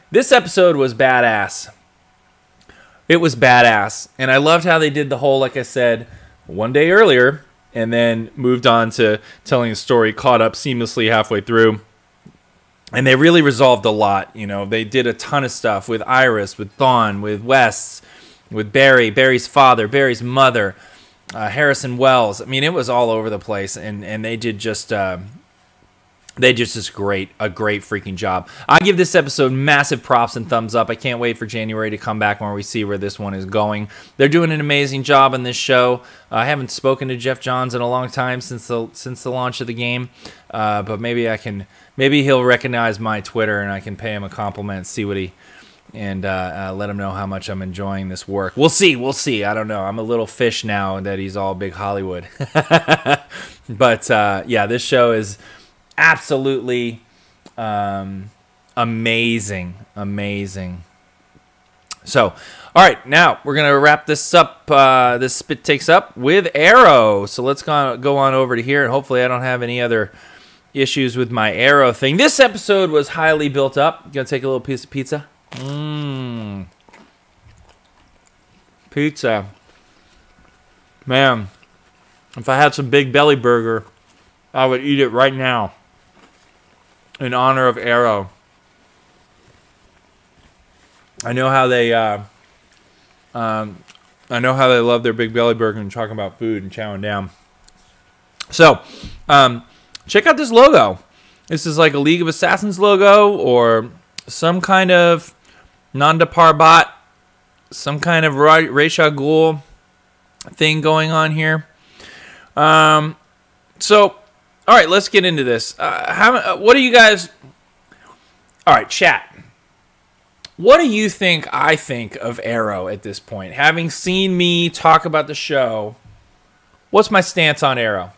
Speaker 2: This episode was badass. It was badass. And I loved how they did the whole, like I said, one day earlier, and then moved on to telling the story, caught up seamlessly halfway through. And they really resolved a lot. They did a ton of stuff with Iris, with Dawn, with Wes, with Barry, Barry's father, Barry's mother, Harrison Wells. I mean, it was all over the place, and they did just a great freaking job. I give this episode massive props and thumbs up. I can't wait for January to come back when we see where this one is going. They're doing an amazing job on this show. I haven't spoken to Jeff Johns in a long time since the launch of the game, but maybe he'll recognize my Twitter and I can pay him a compliment, see what and let him know how much I'm enjoying this work. We'll see. I don't know. I'm a little fish now that he's all big Hollywood. But yeah, this show is absolutely amazing. So, all right, now we're going to wrap this up, this Spit Takes up with Arrow. So let's go on over to here, and hopefully I don't have any other issues with my Arrow thing. This episode was highly built up. Going to take a little piece of pizza. Pizza. Man, if I had some Big Belly Burger, I would eat it right now in honor of Arrow. I know how they love their Big Belly Burger and talking about food and chowing down. So, check out this logo. This is like a League of Assassins logo or some kind of Nanda Parbat, some kind of Ra's al Ghul thing going on here. So, all right, let's get into this. What do you guys... All right, chat. What do you think I think of Arrow at this point? Having seen me talk about the show, what's my stance on Arrow?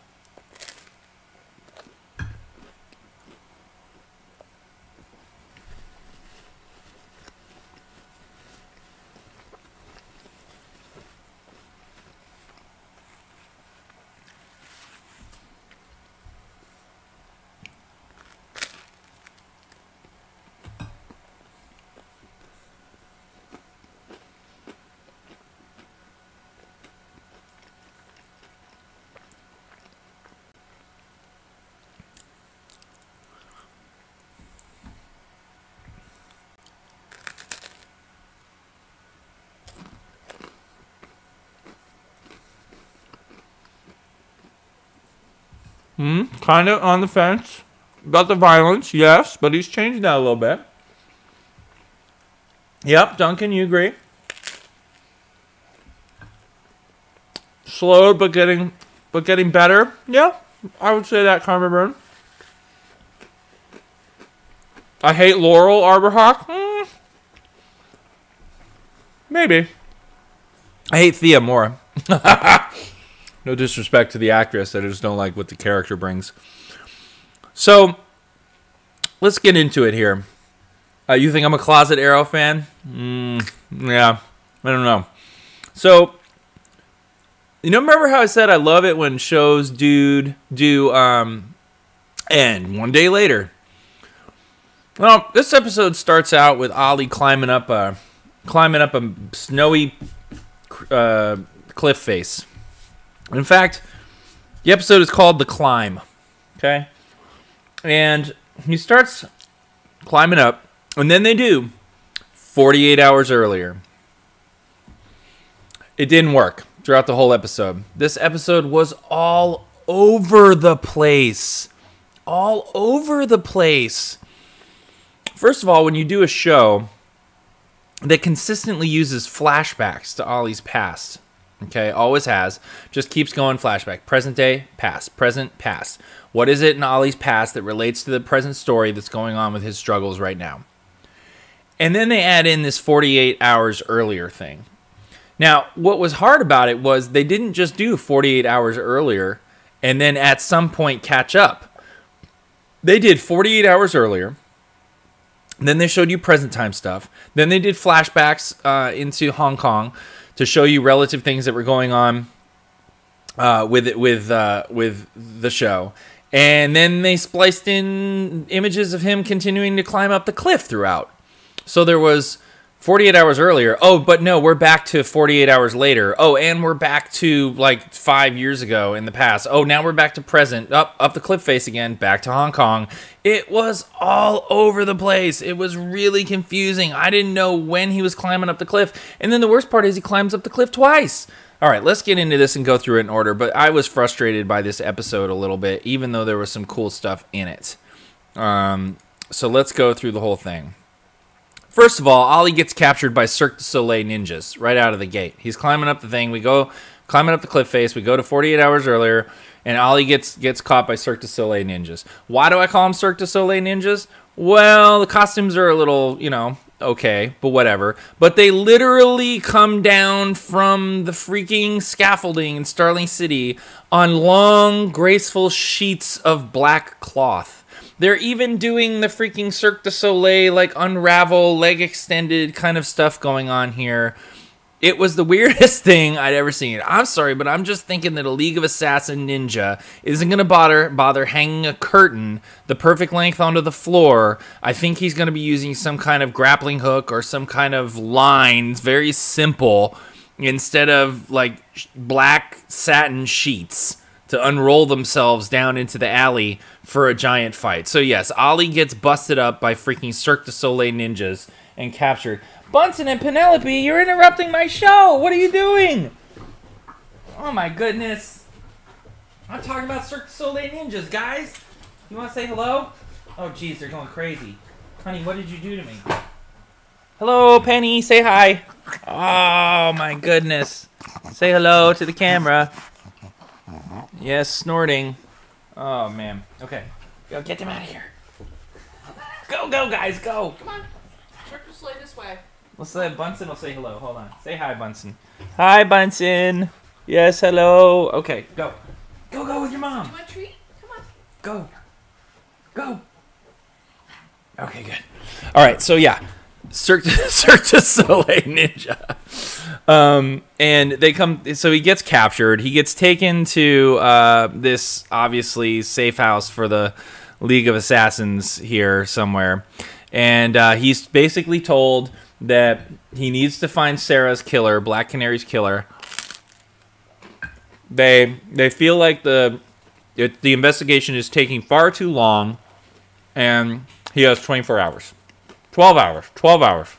Speaker 1: Kind of on the fence about the violence, yes, but he's changed that a little bit. Yep, Duncan, you agree. Slow, but getting better. Yeah, I would say that, Karma Burn. I hate Laurel Arborhawk. Maybe.
Speaker 2: I hate Thea more. No disrespect to the actress. I just don't like what the character brings. So, let's get into it here. You think I'm a closet Arrow fan? Yeah, I don't know. So, remember how I said I love it when shows do end one day later? Well, this episode starts out with Ollie climbing up a snowy cliff face. In fact, the episode is called The Climb. Okay? And he starts climbing up, and then they do 48 hours earlier. It didn't work throughout the whole episode. This episode was all over the place. All over the place. First of all, when you do a show that consistently uses flashbacks to Ollie's past, okay, always has, just keeps going flashback. Present day, past, present, past. What is it in Ollie's past that relates to the present story that's going on with his struggles right now? And then they add in this 48 hours earlier thing. Now, what was hard about it was they didn't just do 48 hours earlier and then at some point catch up. They did 48 hours earlier. Then they showed you present time stuff. Then they did flashbacks into Hong Kong to show you relative things that were going on with the show. And then they spliced in images of him continuing to climb up the cliff throughout. So there was 48 hours earlier. Oh, but no, we're back to 48 hours later. Oh, and we're back to like 5 years ago in the past. Oh, now we're back to present. Up the cliff face again, back to Hong Kong. It was all over the place. It was really confusing. I didn't know when he was climbing up the cliff. And then the worst part is he climbs up the cliff twice. All right, let's get into this and go through it in order. But I was frustrated by this episode a little bit, even though there was some cool stuff in it. So let's go through the whole thing. First of all, Ollie gets captured by Cirque du Soleil ninjas right out of the gate. He's climbing up the thing. We go climbing up the cliff face. We go to 48 hours earlier, and Ollie gets caught by Cirque du Soleil ninjas. Why do I call them Cirque du Soleil ninjas? Well, the costumes are a little, okay, but whatever. But they literally come down from the freaking scaffolding in Starling City on long, graceful sheets of black cloth. They're even doing the freaking Cirque du Soleil, like, unravel, leg extended kind of stuff going on here. It was the weirdest thing I'd ever seen. I'm sorry, but I'm just thinking that a League of Assassin ninja isn't going to bother hanging a curtain the perfect length onto the floor. I think he's going to be using some kind of grappling hook or some kind of lines, very simple, instead of, like, black satin sheets to unroll themselves down into the alley for a giant fight. So yes, Ollie gets busted up by freaking Cirque du Soleil ninjas and captured. Bunsen and Penelope, you're interrupting my show! What are you doing? Oh my goodness. I'm talking about Cirque du Soleil ninjas, guys. You want to say hello? Oh jeez, they're going crazy. Honey, what did you do to me? Hello, Penny, say hi. Oh my goodness. Say hello to the camera. Yes, snorting. Oh, man. Okay. Go, get them out of here. Go, guys, go.
Speaker 3: Come on. Cirque du Soleil this way.
Speaker 2: Let's let Bunsen will say hello. Hold on. Say hi, Bunsen. Hi, Bunsen. Yes, hello. Okay, go. Go with your mom.
Speaker 3: Do you want a treat? Come on.
Speaker 2: Go. Okay, good. All right, so yeah. Cirque du Soleil ninja. And they come, so he gets captured. He gets taken to this obviously safe house for the League of Assassins here somewhere. And he's basically told that he needs to find Sarah's killer, Black Canary's killer. They feel like the investigation is taking far too long, and he has 24 hours. 12 hours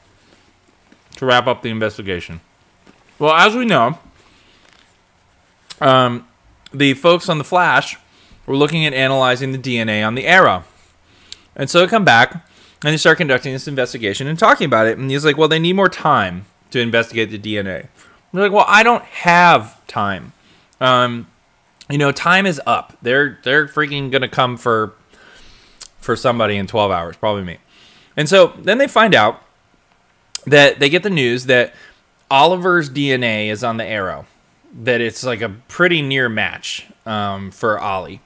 Speaker 2: to wrap up the investigation. Well, as we know, the folks on The Flash we're looking at analyzing the DNA on the arrow. And so they come back, and they start conducting this investigation and talking about it. And he's like, well, they need more time to investigate the DNA. They're like, well, I don't have time. Time is up. They're freaking going to come for somebody in 12 hours, probably me. And so then they find out that they get the news that Oliver's DNA is on the arrow, that it's like a pretty near match for Ollie.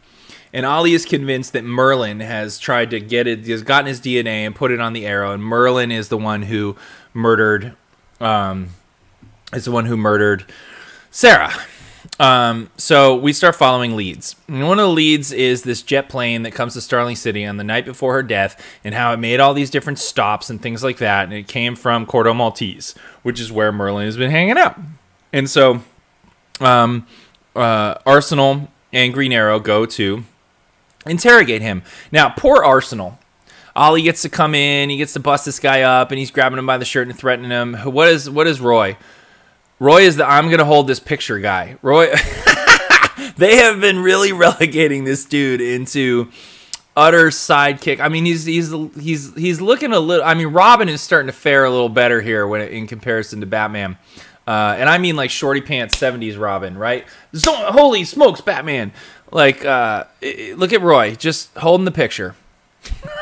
Speaker 2: And Ollie is convinced that Merlin has tried to get it, has gotten his DNA and put it on the arrow, and Merlin is the one who murdered, Sarah. So we start following leads. And one of the leads is this jet plane that comes to Starling City on the night before her death, and how it made all these different stops and things like that. And it came from Cordo Maltese, which is where Merlin has been hanging out. And so Arsenal and Green Arrow go to interrogate him. Now, poor Arsenal. Ollie gets to come in, he gets to bust this guy up, and he's grabbing him by the shirt and threatening him. What is Roy? Roy is the I'm going to hold this picture guy. Roy, they have been really relegating this dude into utter sidekick. I mean, he's looking a little. I mean, Robin is starting to fare a little better here in comparison to Batman, and I mean like shorty pants 70s Robin, right? So, holy smokes, Batman! Like, look at Roy just holding the picture.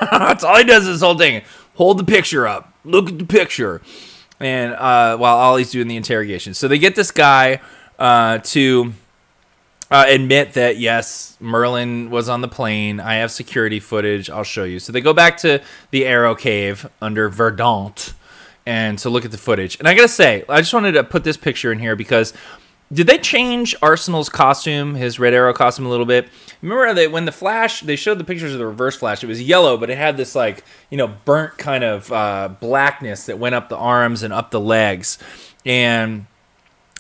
Speaker 2: That's all he does this whole thing. Hold the picture up. Look at the picture. And while Ollie's doing the interrogation. So they get this guy to admit that, yes, Merlin was on the plane. I have security footage. I'll show you. So they go back to the Arrow Cave under Verdant and to look at the footage. And I got to say, I just wanted to put this picture in here because did they change Arsenal's costume, his Red Arrow costume a little bit? Remember that when the Flash, they showed the pictures of the Reverse Flash, it was yellow, but it had this like, burnt kind of blackness that went up the arms and up the legs. And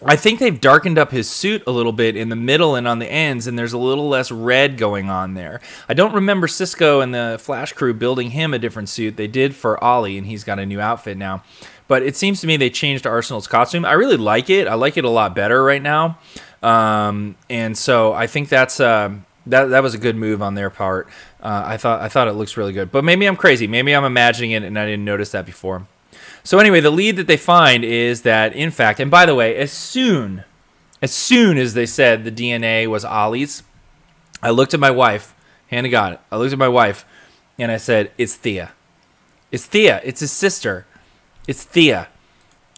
Speaker 2: I think they've darkened up his suit a little bit in the middle and on the ends, and there's a little less red going on there. I don't remember Cisco and the Flash crew building him a different suit. They did for Ollie, and he's got a new outfit now. But it seems to me they changed Arsenal's costume. I really like it. I like it a lot better right now. And so I think that's that was a good move on their part. I thought it looks really good. But maybe I'm crazy. Maybe I'm imagining it and I didn't notice that before. So anyway, the lead that they find is that, in fact, and by the way, as soon as they said the DNA was Ollie's, I looked at my wife, hand to God, I looked at my wife, and I said, it's Thea. It's Thea. It's his sister. It's Thea.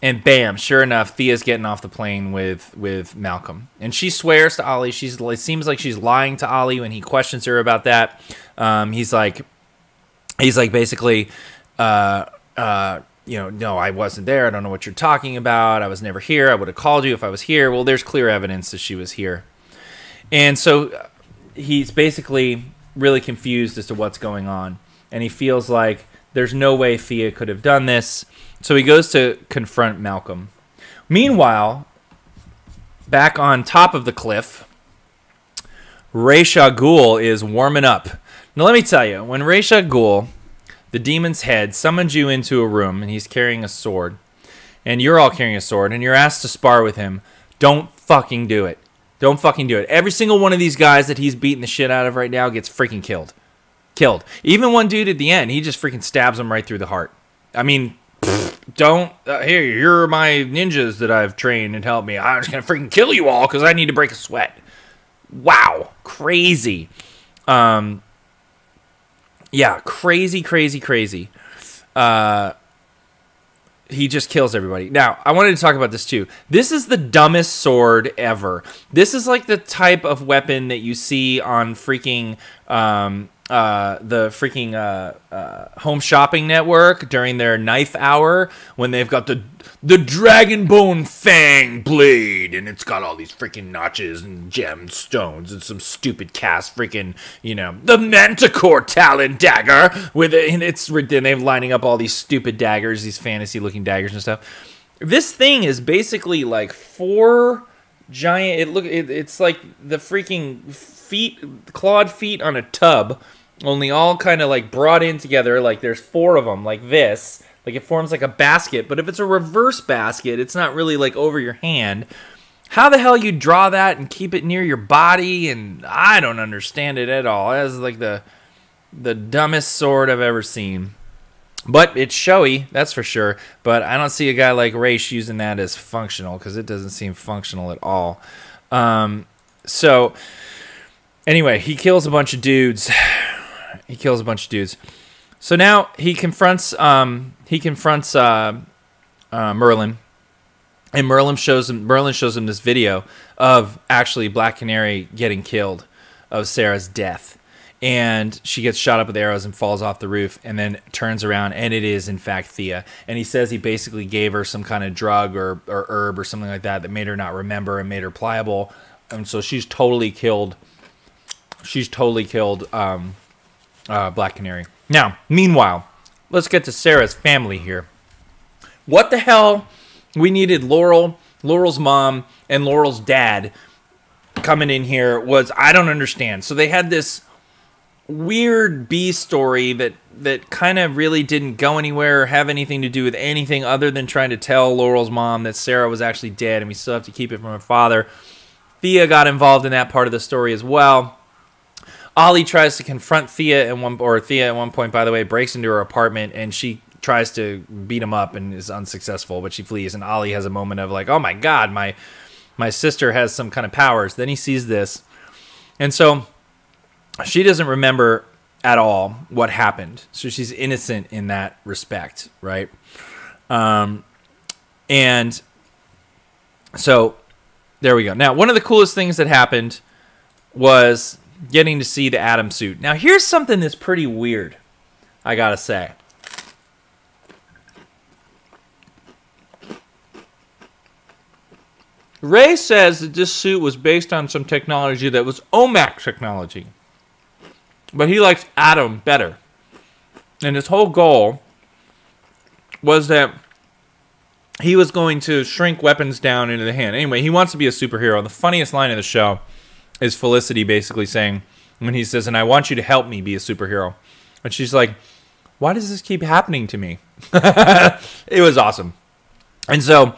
Speaker 2: And bam, sure enough, Thea's getting off the plane with Malcolm. And she swears to Ollie. It seems like she's lying to Ollie when he questions her about that. He's like basically, no, I wasn't there. I don't know what you're talking about. I was never here. I would have called you if I was here. Well, there's clear evidence that she was here. And so he's basically really confused as to what's going on. And he feels like there's no way Thea could have done this. So he goes to confront Malcolm. Meanwhile, back on top of the cliff, Ra's al Ghul is warming up. Now let me tell you, when Ra's al Ghul, the demon's head, summoned you into a room and he's carrying a sword, and you're all carrying a sword, and you're asked to spar with him, don't fucking do it. Don't fucking do it. Every single one of these guys that he's beating the shit out of right now gets freaking killed. Killed. Even one dude at the end, he just freaking stabs him right through the heart. I mean, don't, here, you're my ninjas that I've trained and helped me. I'm just going to freaking kill you all because I need to break a sweat. Wow. Crazy. Yeah, crazy. He just kills everybody. Now, I wanted to talk about this too. This is the dumbest sword ever. This is like the type of weapon that you see on freaking the freaking Home Shopping Network during their knife hour when they've got the dragon bone fang blade and it's got all these freaking notches and gemstones and some stupid cast freaking, the Manticore Talon dagger with it, and they're lining up all these stupid daggers, these fantasy looking daggers and stuff. This thing is basically like four giant, it's like the freaking clawed feet on a tub, only all kind of like brought in together, like there's four of them like this, like it forms like a basket. But if it's a reverse basket, it's not really like over your hand. how the hell you draw that and keep it near your body, and I don't understand it at all. That's like the dumbest sword I've ever seen. But it's showy, that's for sure. But I don't see a guy like Raish using that as functional, because it doesn't seem functional at all. So anyway, he kills a bunch of dudes. So now he confronts Merlin. And Merlin shows him this video of actually Black Canary getting killed, of Sarah's death. And she gets shot up with arrows and falls off the roof, and then turns around, and it is, in fact, Thea. And he says he basically gave her some kind of drug or herb or something like that made her not remember and made her pliable. And so she's totally killed Black Canary. Now, meanwhile, let's get to Sarah's family here. What the hell? We needed Laurel's mom, and Laurel's dad coming in here I don't understand. So they had this weird B story that kind of really didn't go anywhere or have anything to do with anything other than trying to tell Laurel's mom that Sarah was actually dead, and we still have to keep it from her father. Thea got involved in that part of the story as well. Ollie tries to confront Thea at one point, by the way, breaks into her apartment, and she tries to beat him up and is unsuccessful, but she flees. And Ollie has a moment of like, oh my God, my sister has some kind of powers. Then he sees this. And so she doesn't remember at all what happened. So she's innocent in that respect, right? And so there we go. Now, one of the coolest things that happened was getting to see the Atom suit. Now, here's something that's pretty weird, I gotta say. Ray says that this suit was based on some technology that was OMAC technology. But he likes Atom better. And his whole goal was that he was going to shrink weapons down into the hand. Anyway, he wants to be a superhero. The funniest line of the show is Felicity basically saying, when he says, and I want you to help me be a superhero. And she's like, why does this keep happening to me? It was awesome. And so,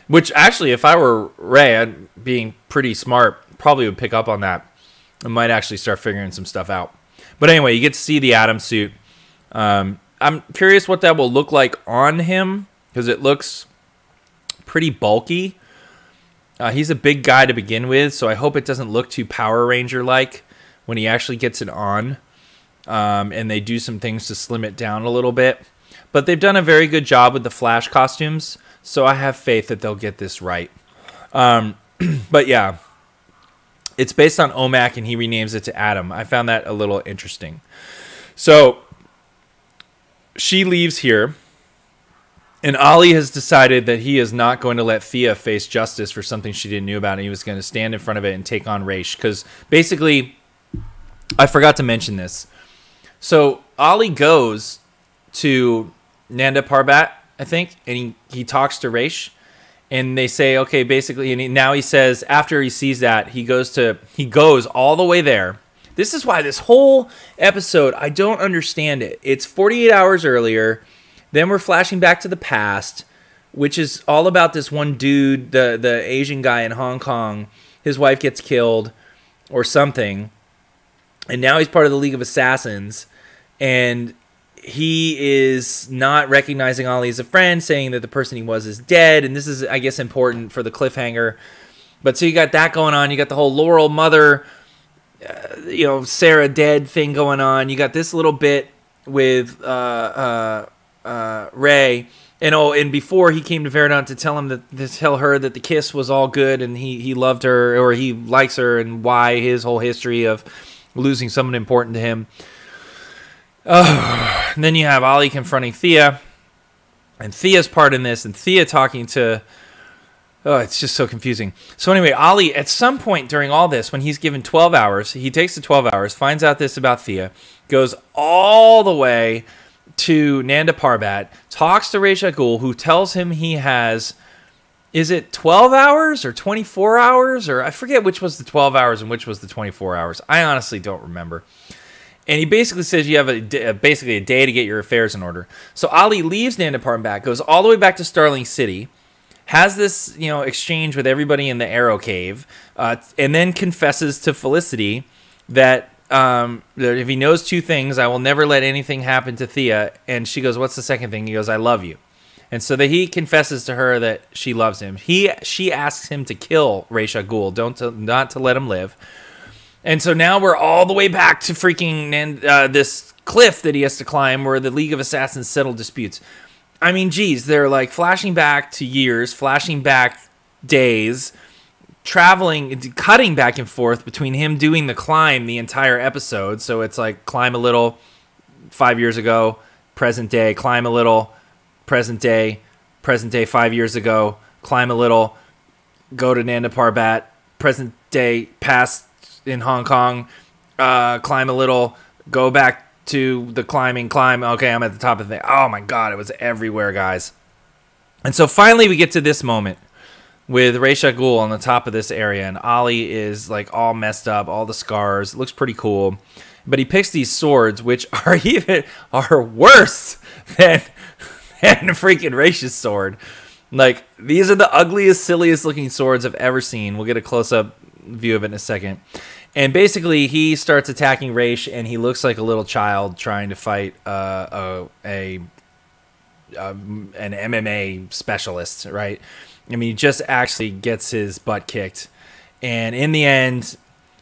Speaker 2: which actually, if I were Ray, I'd, being pretty smart, probably would pick up on that. I might actually start figuring some stuff out. But anyway, you get to see the Atom suit. I'm curious what that will look like on him, because it looks pretty bulky. He's a big guy to begin with, so I hope it doesn't look too Power Ranger-like when he actually gets it on. And they do some things to slim it down a little bit. But they've done a very good job with the Flash costumes, so I have faith that they'll get this right. But yeah, it's based on OMAC, and he renames it to Atom. I found that a little interesting. So she leaves here, and Ollie has decided that he is not going to let Thea face justice for something she didn't know about, and he was going to stand in front of it and take on Raish. Because basically, I forgot to mention this. So Ollie goes to Nanda Parbat, I think, and he talks to Raish, and they say, okay, basically, and now he says, after he sees that, he goes all the way there. This is why this whole episode, I don't understand it. It's 48 hours earlier, then we're flashing back to the past, which is all about this one dude, the Asian guy in Hong Kong. His wife gets killed or something, and now he's part of the League of Assassins, and he is not recognizing Ollie as a friend, saying that the person he was is dead, and this is, I guess, important for the cliffhanger. But so you got that going on. You got the whole Laurel mother, Sarah dead thing going on. You got this little bit with Ray, and before he came to Verdun to tell her that the kiss was all good and he loved her, or he likes her, and why his whole history of losing someone important to him. And then you have Ollie confronting Thea, and Thea's part in this, and Thea talking to... Oh, it's just so confusing. So anyway, Ollie, at some point during all this, when he's given 12 hours, he takes the 12 hours, finds out this about Thea, goes all the way to Nanda Parbat, talks to Ra's al Ghul, who tells him he has... Is it 12 hours or 24 hours? Or I forget which was the 12 hours and which was the 24 hours. I honestly don't remember. And he basically says you have basically a day to get your affairs in order. So Ollie leaves Nanda Parbat, goes all the way back to Starling City, has this, exchange with everybody in the Arrow Cave, and then confesses to Felicity that if he knows two things, I will never let anything happen to Thea. And she goes, what's the second thing? He goes, I love you. And so that he confesses to her that she loves him. She asks him to kill Ra's al Ghul, not to let him live. And so now we're all the way back to freaking this cliff that he has to climb where the League of Assassins settle disputes. I mean, geez, they're like flashing back to years, flashing back days, traveling, cutting back and forth between him doing the climb the entire episode. So it's like climb a little, 5 years ago, present day, climb a little, present day 5 years ago, climb a little, go to Nanda Parbat, present day, past in Hong Kong, climb a little, go back to the climb. Okay, I'm at the top of the thing. Oh my God, it was everywhere, guys. And so finally we get to this moment with Ra's al Ghul on the top of this area, and Ollie is like all messed up, all the scars. It looks pretty cool. But he picks these swords, which are worse than freaking Raish's sword. Like, these are the ugliest, silliest looking swords I've ever seen. We'll get a close-up view of it in a second. And basically, he starts attacking Raish, and he looks like a little child trying to fight an MMA specialist, right? I mean, he just actually gets his butt kicked. And in the end,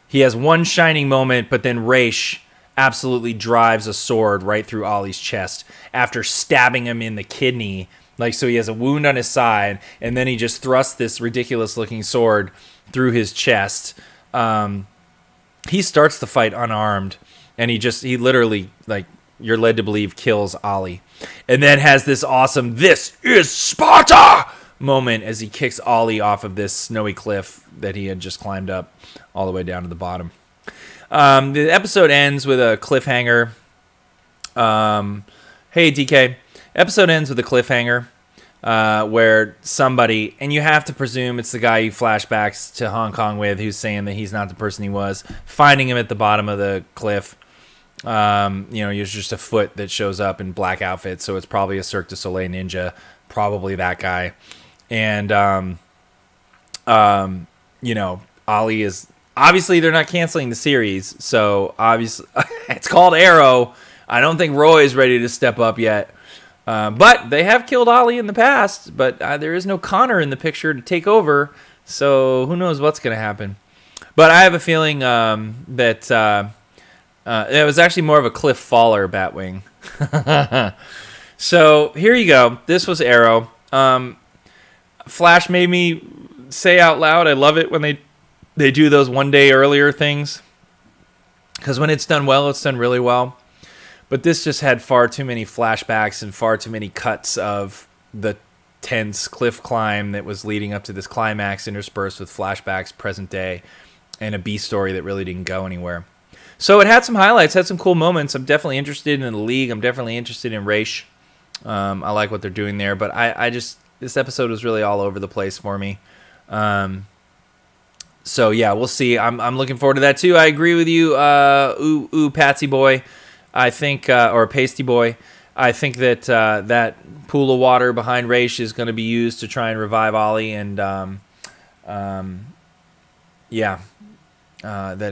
Speaker 2: he has one shining moment, but then Raish absolutely drives a sword right through Ollie's chest after stabbing him in the kidney. Like, so he has a wound on his side, and then he just thrusts this ridiculous-looking sword through his chest. He starts the fight unarmed, and he literally, like, you're led to believe, kills Ollie. And then has this awesome, "This is Sparta!" moment as he kicks Ollie off of this snowy cliff that he had just climbed up all the way down to the bottom. The episode ends with a cliffhanger. Hey, DK. Episode ends with a cliffhanger where somebody, and you have to presume it's the guy he flashbacks to Hong Kong with, who's saying that he's not the person he was, finding him at the bottom of the cliff. He's just a foot that shows up in black outfit, so it's probably a Cirque du Soleil ninja, probably that guy. And, Ollie is, obviously they're not canceling the series, so obviously it's called Arrow. I don't think Roy is ready to step up yet. But they have killed Ollie in the past, but there is no Connor in the picture to take over, so who knows what's going to happen. But I have a feeling that it was actually more of a cliff faller, Batwing. So here you go. This was Arrow. Flash made me say out loud, I love it when they do those one day earlier things. Because when it's done well, it's done really well. But this just had far too many flashbacks and far too many cuts of the tense cliff climb that was leading up to this climax, interspersed with flashbacks, present day, and a B story that really didn't go anywhere. So it had some highlights, had some cool moments. I'm definitely interested in the League. I'm definitely interested in Raish. I like what they're doing there. But this episode was really all over the place for me. So yeah, we'll see. I'm looking forward to that too. I agree with you, Patsy boy. I think, or Pasty boy. I think that that pool of water behind Raish is going to be used to try and revive Ollie, and that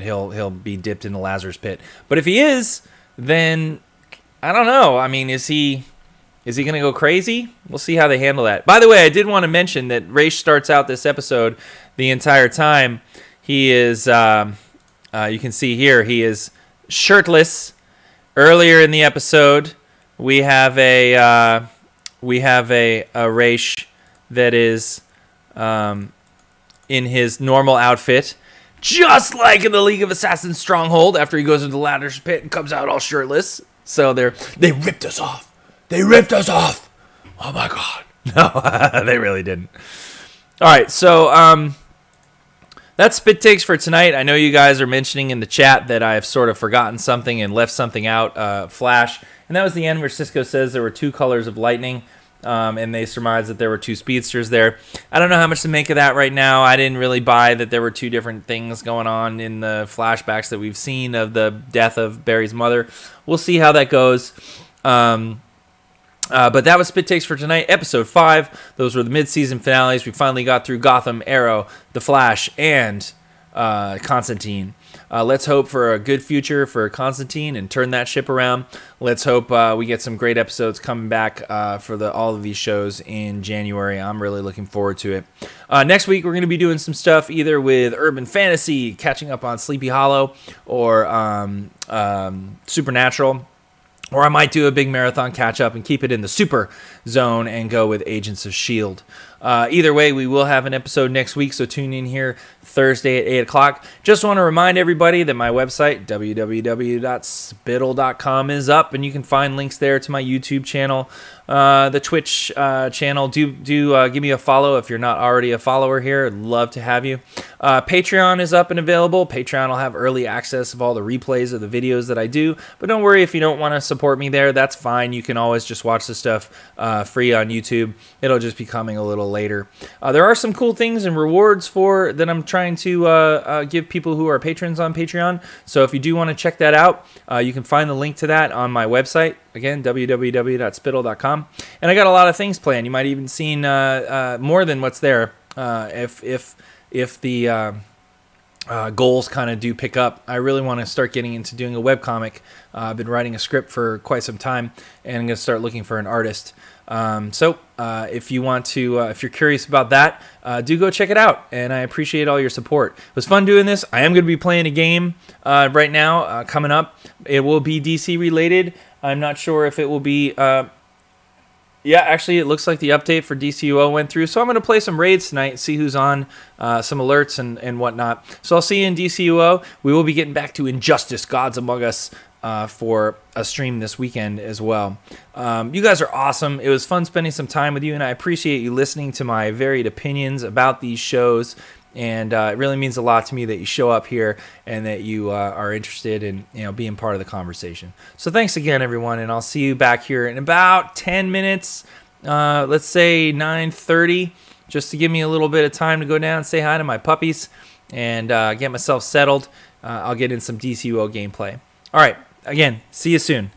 Speaker 2: he'll be dipped in the Lazarus pit. But if he is, then I don't know. I mean, is he going to go crazy? We'll see how they handle that. By the way, I did want to mention that Raish starts out this episode the entire time. He is, you can see here, he is shirtless. Earlier in the episode, we have a Raish that is in his normal outfit, just like in the League of Assassins Stronghold. After he goes into the Lazarus pit and comes out all shirtless, so they ripped us off. They ripped us off. Oh my God! No, they really didn't. All right, so that's Spyt-Takes for tonight. I know you guys are mentioning in the chat that I have sort of forgotten something and left something out, Flash. And that was the end where Cisco says there were two colors of lightning, and they surmised that there were two speedsters there. I don't know how much to make of that right now. I didn't really buy that there were two different things going on in the flashbacks that we've seen of the death of Barry's mother. We'll see how that goes. But that was Spyt-Takes for tonight, episode 5. Those were the mid-season finales. We finally got through Gotham, Arrow, The Flash, and Constantine. Let's hope for a good future for Constantine and turn that ship around. Let's hope we get some great episodes coming back for all of these shows in January. I'm really looking forward to it. Next week, we're going to be doing some stuff either with Urban Fantasy, catching up on Sleepy Hollow, or Supernatural. Or I might do a big marathon catch-up and keep it in the super zone and go with Agents of S.H.I.E.L.D. Either way, we will have an episode next week, so tune in here Thursday at 8 o'clock. Just want to remind everybody that my website, www.spytle.com, is up, and you can find links there to my YouTube channel, the Twitch channel. Do give me a follow if you're not already a follower here. I'd love to have you. Patreon is up and available. Patreon will have early access of all the replays of the videos that I do, but don't worry if you don't want to support me there. That's fine. You can always just watch the stuff free on YouTube. It'll just be coming a little later. There are some cool things and rewards that I'm trying to give people who are patrons on Patreon. So if you do want to check that out, you can find the link to that on my website. Again, www.spytle.com. And I got a lot of things planned. You might even seen more than what's there if the goals kind of do pick up. I really want to start getting into doing a webcomic. I've been writing a script for quite some time, and I'm going to start looking for an artist. So if you want to, if you're curious about that, do go check it out. And I appreciate all your support. It was fun doing this. I am going to be playing a game right now coming up. It will be DC related. I'm not sure if it will be. Yeah, actually, it looks like the update for DCUO went through. So I'm going to play some raids tonight and see who's on, some alerts and whatnot. So I'll see you in DCUO. We will be getting back to Injustice, Gods Among Us, for a stream this weekend as well. You guys are awesome. It was fun spending some time with you, and I appreciate you listening to my varied opinions about these shows. And it really means a lot to me that you show up here and that you are interested in being part of the conversation. So thanks again, everyone, and I'll see you back here in about 10 minutes. Let's say 9:30, just to give me a little bit of time to go down and say hi to my puppies and get myself settled. I'll get in some DCUO gameplay. All right, again, see you soon.